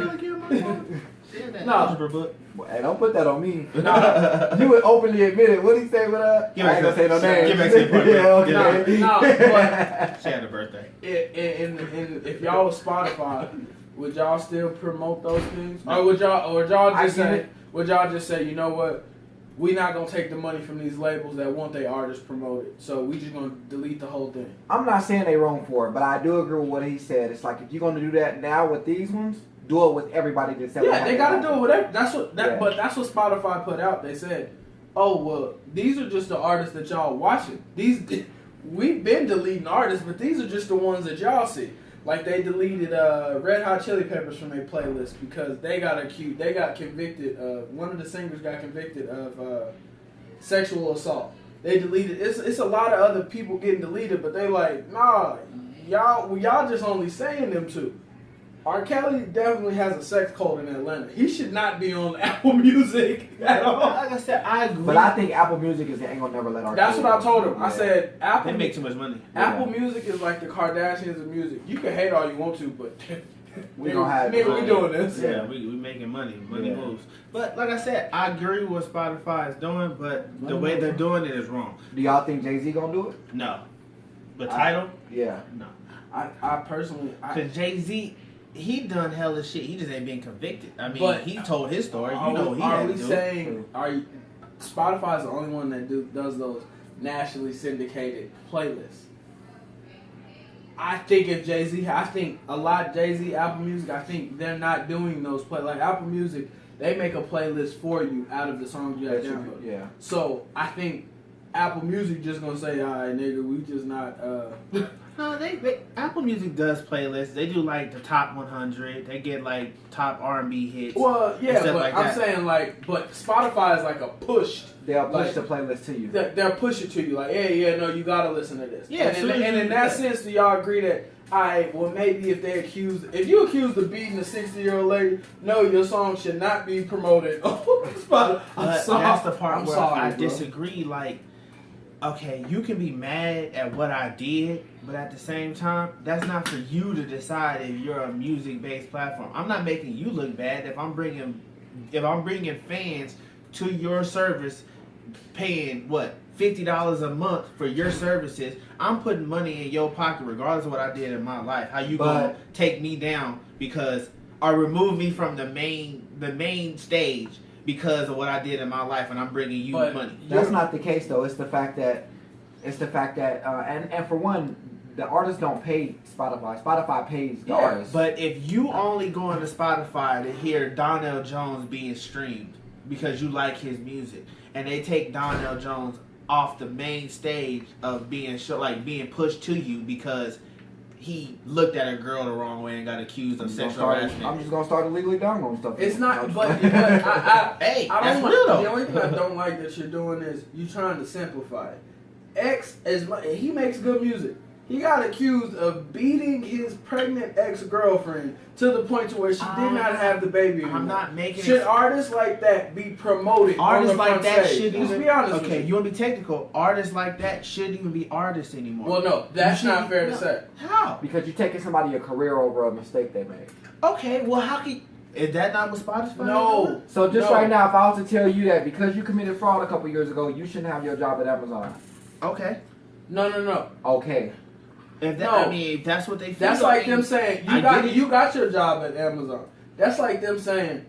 B: no.
A: Hey, don't put that on me. Nah, you would openly admit it. What'd he say with I ain't gonna say no name.
C: Get back to the point, bro.
A: Yeah, okay.
B: No, but
C: She had a birthday.
B: if y'all was Spotify, would y'all still promote those things, or would y'all just say, you know what, we not gonna take the money from these labels that want their artists promoted, so we just gonna delete the whole thing?
A: I'm not saying they wrong for it, but I do agree with what he said. It's like if you're gonna do that now with these ones, do it with everybody that's ever.
B: Yeah, they gotta do it with every,
A: Yeah.
B: But that's what Spotify put out. They said, oh well, these are just the artists that y'all watching. We've been deleting artists, but these are just the ones that y'all see. Like they deleted Red Hot Chili Peppers from their playlist because they got convicted. One of the singers got convicted of sexual assault. They deleted. It's a lot of other people getting deleted, but they like, nah, y'all just only saying them two. R. Kelly definitely has a sex cult in Atlanta. He should not be on Apple Music at all.
C: Like I said, I agree.
A: But I think Apple Music ain't gonna never let our.
B: That's what I told him. I said Apple.
C: They make too much money.
B: Apple Music is like the Kardashians of music. You can hate all you want to, but
A: We gonna have
B: nigga, we doing this.
C: Yeah, we making money. Money moves. But like I said, I agree with what Spotify is doing, but the way they're doing it is wrong.
A: Do y'all think Jay-Z gonna do it?
C: No. The title?
A: Yeah.
C: No.
B: I personally,
C: Because Jay-Z, he done hella shit. He just ain't been convicted. I mean,
B: But
C: he told his story. You
B: are
C: know
B: we,
C: he
B: are
C: had
B: we
C: to do it.
B: saying Spotify's the only one that does those nationally syndicated playlists? I think if Jay-Z, I think a lot Jay-Z, Apple Music, I think they're not doing those like Apple Music, they make a playlist for you out of the songs you have downloaded.
A: Yeah.
B: So I think Apple Music just gonna say, all right, nigga, we just not.
C: No, Apple Music does playlists. They do like the top 100. They get like top R&B hits.
B: Well, yeah,
C: stuff
B: but
C: like
B: I'm
C: that.
B: saying like, but Spotify is like a push.
A: They'll push
B: Like,
A: the playlist to you.
B: They'll push it to you like, yeah, no, you gotta listen to this.
C: Yeah,
B: and in that sense, do y'all agree that Alright, well maybe if you accuse of beating a 60-year-old lady, no, your song should not be promoted.
C: But that's the part
B: I'm
C: where
B: sorry,
C: I
B: bro.
C: disagree. Like, okay, you can be mad at what I did, but at the same time, that's not for you to decide if you're a music-based platform. I'm not making you look bad if I'm bringing fans to your service, paying what $50 a month for your services. I'm putting money in your pocket regardless of what I did in my life. How you gonna take me down or remove me from the main stage because of what I did in my life, and I'm bringing you money?
A: That's not the case though. It's the fact that and for one, the artists don't pay Spotify. Spotify pays the artists.
C: But if you only go into Spotify to hear Donnell Jones being streamed because you like his music, and they take Donnell Jones off the main stage of being pushed to you because he looked at a girl the wrong way and got accused of sexual harassment.
A: I'm just gonna start illegally downloading stuff.
B: It's not, but
C: hey, that's real though.
B: The only thing I don't like that you're doing is you trying to simplify it. He makes good music. He got accused of beating his pregnant ex-girlfriend to the point to where she did not have the baby anymore.
C: I'm not making
B: Should artists like that be promoted?
C: Artists
B: on the
C: like that
B: stage?
C: shouldn't
B: Let's
C: even
B: be honest.
C: Okay,
B: with
C: you want to be technical? Artists like that shouldn't even be artists anymore.
B: Well, no, that's not fair to say.
C: How?
A: Because you're taking somebody a career over a mistake they made.
C: Okay, well, how can? Is that not what Spotify?
B: No.
A: So just right now, if I was to tell you that because you committed fraud a couple years ago, you shouldn't have your job at Amazon.
C: Okay.
B: No.
A: Okay.
C: If that, I mean, if that's what they feel.
B: That's like them saying you got your job at Amazon. That's like them saying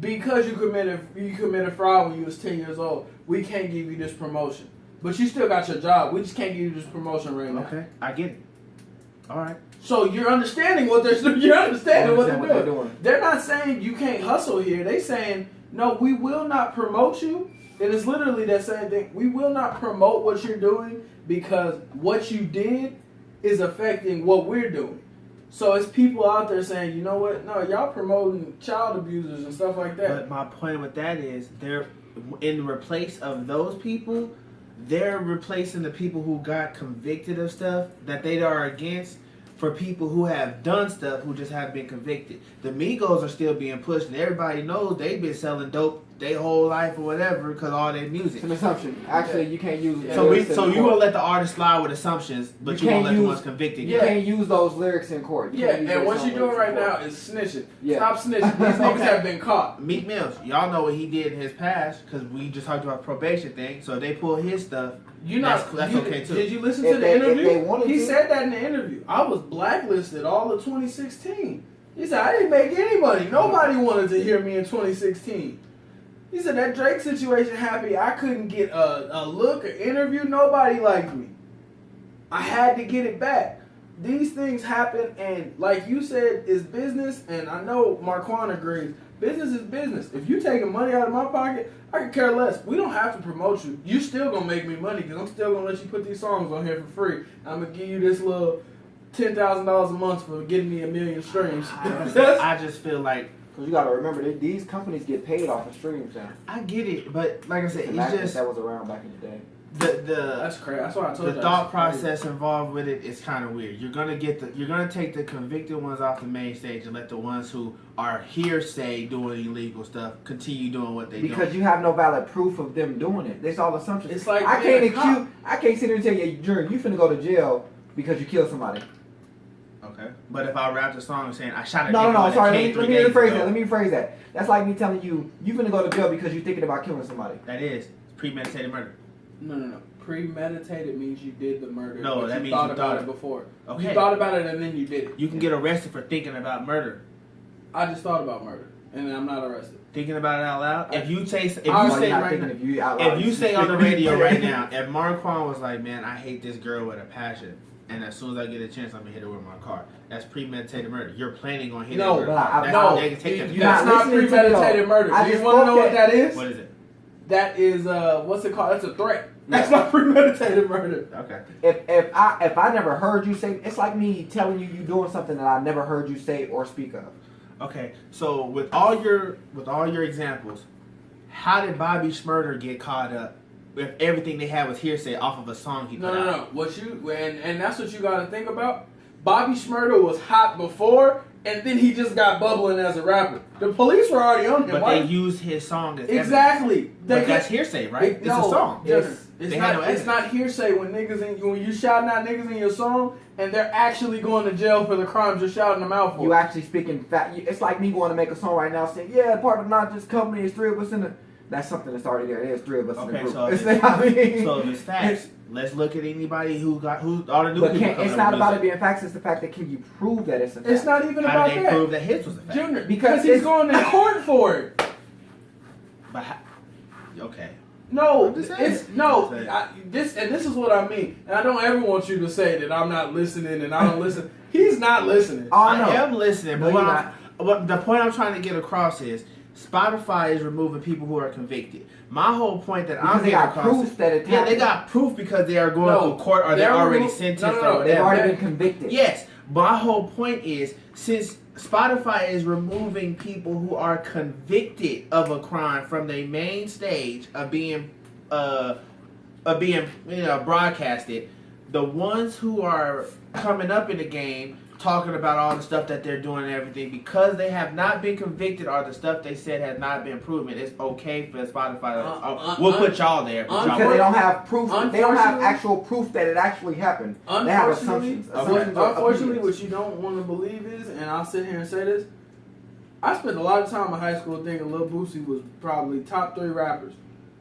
B: because you committed fraud when you was 10 years old, we can't give you this promotion. But you still got your job. We just can't give you this promotion right now.
C: Okay, I get it. All right.
B: So you're understanding what they're doing. What they're doing. They're not saying you can't hustle here. They saying no, we will not promote you. It is literally that same thing. We will not promote what you're doing because what you did is affecting what we're doing. So it's people out there saying, you know what? No, y'all promoting child abusers and stuff like that.
C: But my point with that is they're in replace of those people, they're replacing the people who got convicted of stuff that they are against for people who have done stuff who just have been convicted. The Migos are still being pushed, and everybody knows they've been selling dope their whole life or whatever because all their music.
A: It's an assumption. Actually, you can't use.
C: So you gonna let the artist slide with assumptions, but you won't let the ones convicted.
A: You can't use those lyrics in court.
B: And what you're doing right now is snitching.
A: Yeah.
B: Stop snitching. These niggas have been caught.
C: Meek Mills, y'all know what he did in his past because we just talked about probation thing. So if they pull his stuff, that's okay too.
B: Did you listen to the interview? He
A: to.
B: said that in the interview. I was blacklisted all of 2016. He said I didn't make any money. Nobody wanted to hear me in 2016. He said that Drake situation happened. I couldn't get a look, an interview. Nobody liked me. I had to get it back. These things happen, and like you said, it's business. And I know Marquand agrees. Business is business. If you taking money out of my pocket, I could care less. We don't have to promote you. You still gonna make me money because I'm still gonna let you put these songs on here for free. I'm gonna give you this little $10,000 a month for getting me 1 million streams.
C: I just feel like.
A: Because you got to remember, these companies get paid off of streams now.
C: I get it, but like I said, it's just
A: that was around back in the day.
B: That's crazy. That's why I told you.
C: The thought process involved with it is kind of weird. You're gonna take the convicted ones off the main stage and let the ones who are hearsay doing illegal stuff continue doing what they do.
A: Because you have no valid proof of them doing it. It's all assumptions.
B: It's like
A: I can't sit here and tell you, Jerry, you finna go to jail because you killed somebody.
C: Okay. But if I rapped a song saying I shot a
A: No, sorry. Let me rephrase that.
C: ago,
A: Let me rephrase that. That's like me telling you, you finna go to jail because you're thinking about killing somebody.
C: That is premeditated murder.
B: No. Premeditated means you did the murder.
C: No,
B: but
C: that
B: you
C: means
B: thought
C: you
B: about
C: thought
B: it before.
C: Okay.
B: You thought about it and then you did it.
C: You can get arrested for thinking about murder.
B: I just thought about murder and I'm not arrested.
C: Thinking about it out loud. If you say on the radio right now, if Marquand was like, man, I hate this girl with a passion, and as soon as I get a chance, I'm gonna hit her with my car. That's premeditated murder. You're planning on hitting her.
B: That's not premeditated murder. Do you want to know what that is?
C: What is it?
B: That is what's it called? That's a threat. That's not premeditated murder.
C: Okay.
A: If I never heard you say, it's like me telling you doing something that I never heard you say or speak of.
C: Okay. So with all your examples, how did Bobby Shmurda get caught up if everything they had was hearsay off of a song he put out?
B: No. And that's what you got to think about. Bobby Shmurda was hot before, and then he just got bubbling as a rapper. The police were already on him.
C: But they used his song as
B: exactly.
C: But that's hearsay, right? It's a song.
B: It's not hearsay when you shouting out niggas in your song and they're actually going to jail for the crimes you're shouting them out for.
A: You actually speaking fact. It's like me going to make a song right now saying, yeah, part of Not Just Company is 3 of us in the. That's something that's already there. There's 3 of us in the group.
C: So if it's facts, let's look at anybody who all the new people.
A: It's not about it being facts. It's the fact that can you prove that it's a fact?
B: It's not even
C: How
B: about
C: did they
B: that.
C: prove that his was a fact?
B: Junior, because he's going to court for it.
C: But okay.
B: No,
C: this
B: is what I mean. And I don't ever want you to say that I'm not listening and I don't listen. He's not listening.
C: I am listening, but what the point I'm trying to get across is Spotify is removing people who are convicted. My whole point that I'm getting across is they got proof because they are going to court or they're already sentenced or whatever.
A: They've already been convicted.
C: Yes, my whole point is since Spotify is removing people who are convicted of a crime from the main stage of being broadcasted, the ones who are coming up in the game talking about all the stuff that they're doing and everything, because they have not been convicted or the stuff they said has not been proven, it's okay for Spotify. We'll put y'all there.
A: Because they don't have proof. They don't have actual proof that it actually happened. They have assumptions.
B: Unfortunately, what you don't want to believe is, and I'll sit here and say this, I spent a lot of time in high school thinking Lil Boosie was probably top 3 rappers.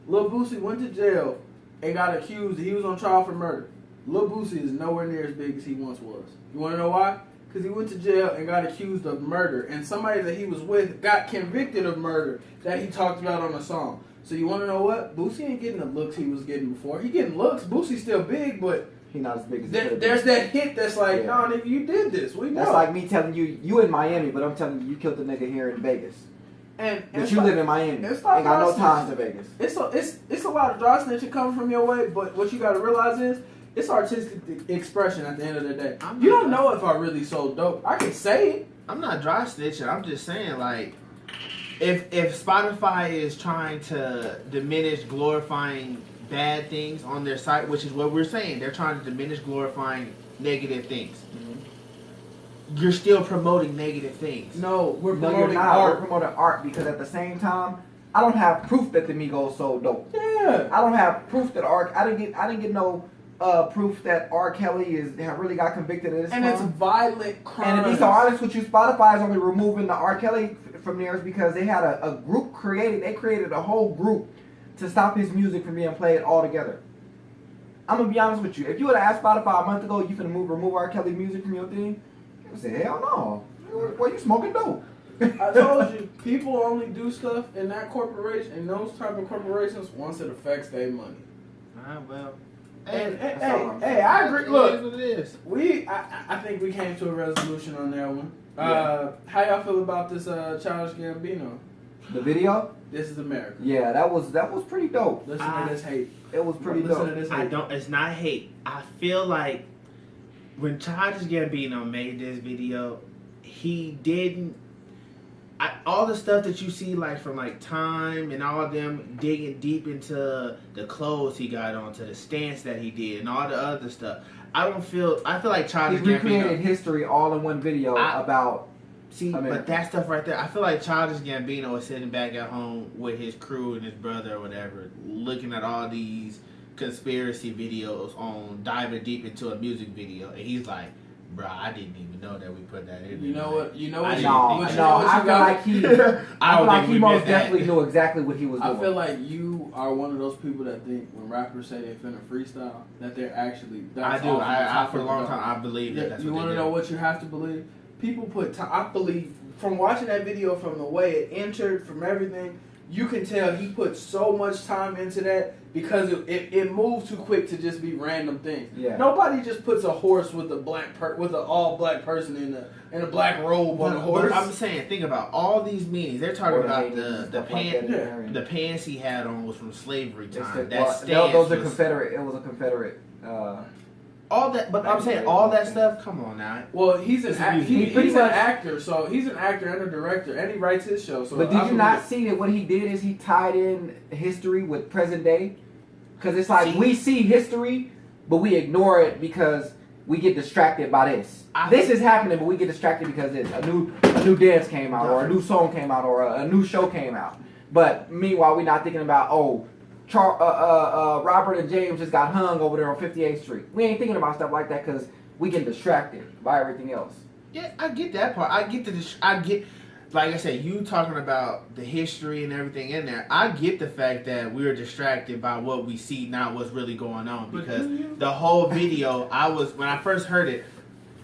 B: Lil Boosie went to jail and got accused. He was on trial for murder. Lil Boosie is nowhere near as big as he once was. You want to know why? Because he went to jail and got accused of murder. And somebody that he was with got convicted of murder that he talked about on a song. So you want to know what? Boosie ain't getting the looks he was getting before. He getting looks. Boosie's still big, but
A: he's not as big as
B: there's that hit that's like, no, nigga, you did this. We know.
A: That's like me telling you in Miami, but I'm telling you killed the nigga here in Vegas. But you live in Miami. Ain't got no ties to Vegas.
B: It's a lot of dry snitching coming from your way, but what you got to realize is, it's artistic expression at the end of the day. You don't know if I really sold dope. I can say it.
C: I'm not dry snitching. I'm just saying, like, if Spotify is trying to diminish glorifying bad things on their site, which is what we're saying, they're trying to diminish glorifying negative things. Mm-hmm. You're still promoting negative things.
A: No, you're not. We're promoting art because at the same time, I don't have proof that the Migos sold dope.
B: Yeah.
A: I don't have proof that I didn't get no proof that R. Kelly have really got convicted of this.
B: And it's violent crime.
A: And to be so honest with you, Spotify is only removing the R. Kelly from theirs because they had a group created. They created a whole group to stop his music from being played altogether. I'm gonna be honest with you. If you would have asked Spotify a month ago, you can remove R. Kelly music from your thing, you would say, hell no. Well, you smoking dope.
B: I told you, people only do stuff in that corporation, in those type of corporations, once it affects their money.
C: Well.
B: Hey, I agree. Look,
C: it is what it is.
B: I think we came to a resolution on that one. How y'all feel about this Childish Gambino?
A: The video?
B: This is America.
A: Yeah, that was pretty dope.
B: Listen to this hate.
A: It was pretty dope.
C: It's not hate. I feel like when Childish Gambino made this video, he didn't. All the stuff that you see, like from like Time and all of them digging deep into the clothes he got on, to the stance that he did, and all the other stuff. I feel like Childish Gambino.
A: He recreated history all in one video about.
C: But that stuff right there, I feel like Childish Gambino is sitting back at home with his crew and his brother or whatever, looking at all these conspiracy videos on diving deep into a music video, and he's like, "Bro, I didn't even know that we put that in."
B: You know what?
A: I feel like he most definitely knew exactly what he was doing.
B: I feel like you are one of those people that think when rappers say they finna freestyle, that they're actually.
C: I do. I for a long time I believe that. That's
B: you
C: want
B: to know what you have to believe? People put time. I believe from watching that video, from the way it entered, from everything, you can tell he put so much time into that because it moved too quick to just be random things.
A: Yeah.
B: Nobody just puts a horse with a with an all black person in a black robe on a horse.
C: I'm saying, think about all these meanings. They're talking about the pants he had on was from slavery time.
A: Those are Confederate. It was a Confederate.
C: All that, but I'm saying all that stuff. Come on now.
B: Well, he's an actor, so he's an actor and a director, and he writes his show. So,
A: but did you not see that what he did is he tied in history with present day? Because it's like we see history, but we ignore it because we get distracted by this. This is happening, but we get distracted because a new dance came out, or a new song came out, or a new show came out. But meanwhile, we're not thinking about, Robert and James just got hung over there on 58th Street. We ain't thinking about stuff like that because we get distracted by everything else.
C: Yeah, I get that part. I get, like I said, you talking about the history and everything in there. I get the fact that we're distracted by what we see, not what's really going on. Because the whole video, when I first heard it,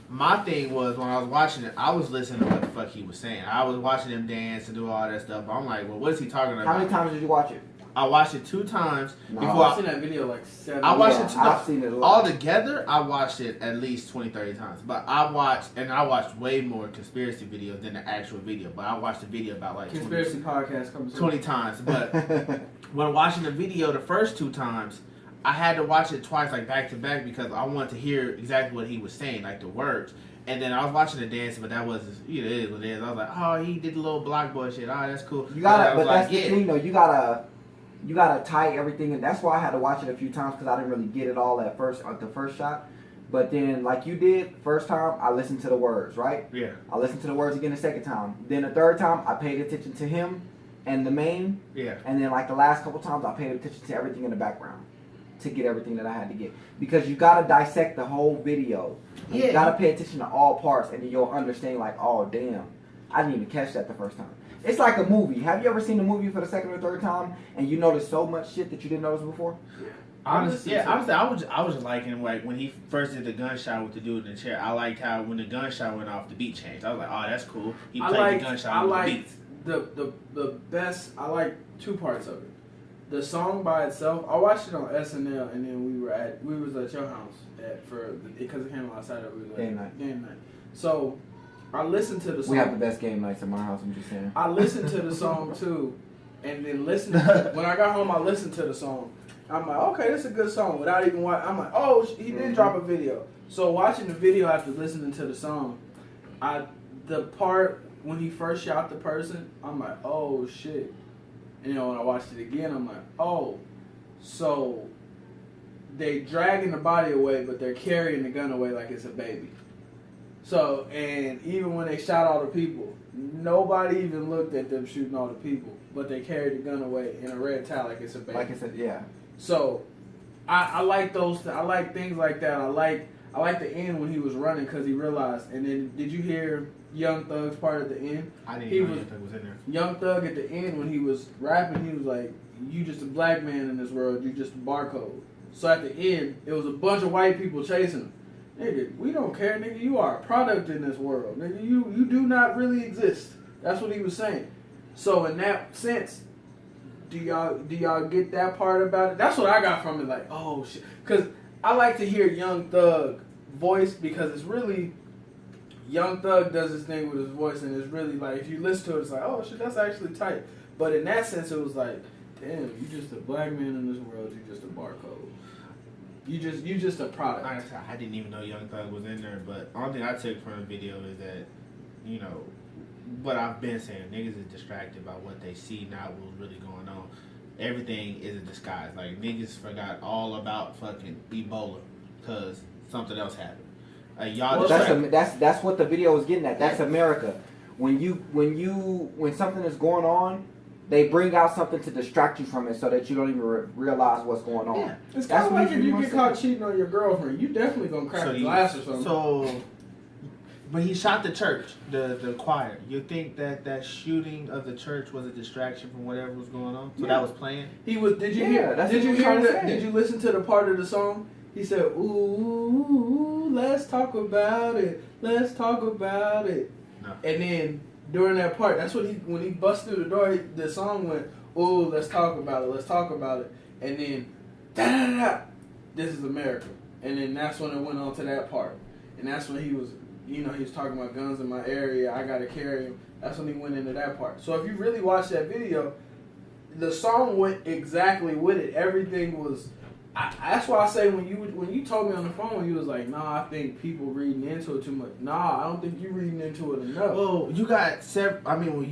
C: my thing was when I was watching it, I was listening to what the fuck he was saying. I was watching him dance and do all that stuff. But I'm like, well, what is he talking about?
A: How many times did you watch it?
C: I watched it 2 times.
B: I've seen that video like 7
C: I watched
B: times.
A: I've seen it a lot.
C: All together, I watched it at least 20, 30 times. But I watched way more conspiracy videos than the actual video. But I watched the video about like
B: conspiracy podcast comes
C: 20 times. But when watching the video the first 2 times, I had to watch it twice, like back to back, because I wanted to hear exactly what he was saying, like the words. And then I was watching the dance, but that was, it is what it is. I was like, oh, he did the little block boy shit. Oh, that's cool.
A: You gotta, but that's the thing though. You gotta tie everything, and that's why I had to watch it a few times because I didn't really get it all at the first shot. But then, like you did, first time I listened to the words, right?
C: Yeah.
A: I listened to the words again the second time. Then the third time I paid attention to him and the main.
C: Yeah.
A: And then like the last couple times I paid attention to everything in the background to get everything that I had to get, because you gotta dissect the whole video. Yeah. You gotta pay attention to all parts, and then you'll understand like, oh damn, I didn't even catch that the first time. It's like a movie. Have you ever seen a movie for the second or third time and you notice so much shit that you didn't notice before?
C: Yeah. Honestly, I was just liking like when he first did the gunshot with the dude in the chair. I liked how when the gunshot went off, the beat changed. I was like, oh, that's cool. He played the gunshot with the beats.
B: The best. I like 2 parts of it. The song by itself, I watched it on SNL, and then we was at your house because it came outside of
A: game night.
B: So I listened to the song.
A: We have the best game nights in my house. I'm just saying.
B: I listened to the song too, and then when I got home, I listened to the song. I'm like, okay, this is a good song. Without even watching, I'm like, oh, he did drop a video. So watching the video after listening to the song, the part when he first shot the person, I'm like, oh shit. And, when I watched it again, I'm like, oh, so they dragging the body away, but they're carrying the gun away like it's a baby. So, and even when they shot all the people, nobody even looked at them shooting all the people, but they carried the gun away in a red towel like it's a baby.
A: Like I said, yeah.
B: So, I like those. I like things like that. I like the end when he was running because he realized. And then, did you hear Young Thug's part at the end?
C: I didn't know Young Thug was in there.
B: Young Thug at the end when he was rapping, he was like, "You just a black man in this world. You just a barcode." So at the end, it was a bunch of white people chasing him. Nigga, we don't care, nigga. You are a product in this world, nigga. You do not really exist. That's what he was saying. So in that sense, do y'all get that part about it? That's what I got from it. Like, oh shit, because I like to hear Young Thug voice because it's really Young Thug does his thing with his voice, and it's really like if you listen to it, it's like, oh shit, that's actually tight. But in that sense, it was like, damn, you just a black man in this world. You just a barcode. You just a product.
C: I didn't even know Young Thug was in there, but only thing I took from the video is that, what I've been saying, niggas is distracted by what they see, not what's really going on. Everything is a disguise. Like, niggas forgot all about fucking Ebola because something else happened. Y'all
A: that's what the video is getting at. That's America. When something is going on, they bring out something to distract you from it so that you don't even realize what's going on.
B: Yeah. It's kind of like if you get caught cheating on your girlfriend, you definitely gonna crack a glass or something.
C: So, but he shot the church, the choir. You think that shooting of the church was a distraction from whatever was going on? So that was playing.
B: He was. Did you hear? Did you listen to the part of the song? He said, "Ooh, let's talk about it. Let's talk about it." No. And then during that part, that's what when he busted through the door, the song went, "Ooh, let's talk about it. Let's talk about it." And then, da da da, this is America. And then that's when it went on to that part. And that's when he was, he was talking about guns in my area. I gotta carry them. That's when he went into that part. So if you really watch that video, the song went exactly with it. Everything was. That's why I say when you told me on the phone, you was like, nah, I think people reading into it too much. Nah, I don't think you reading into it enough.
C: Well, you got when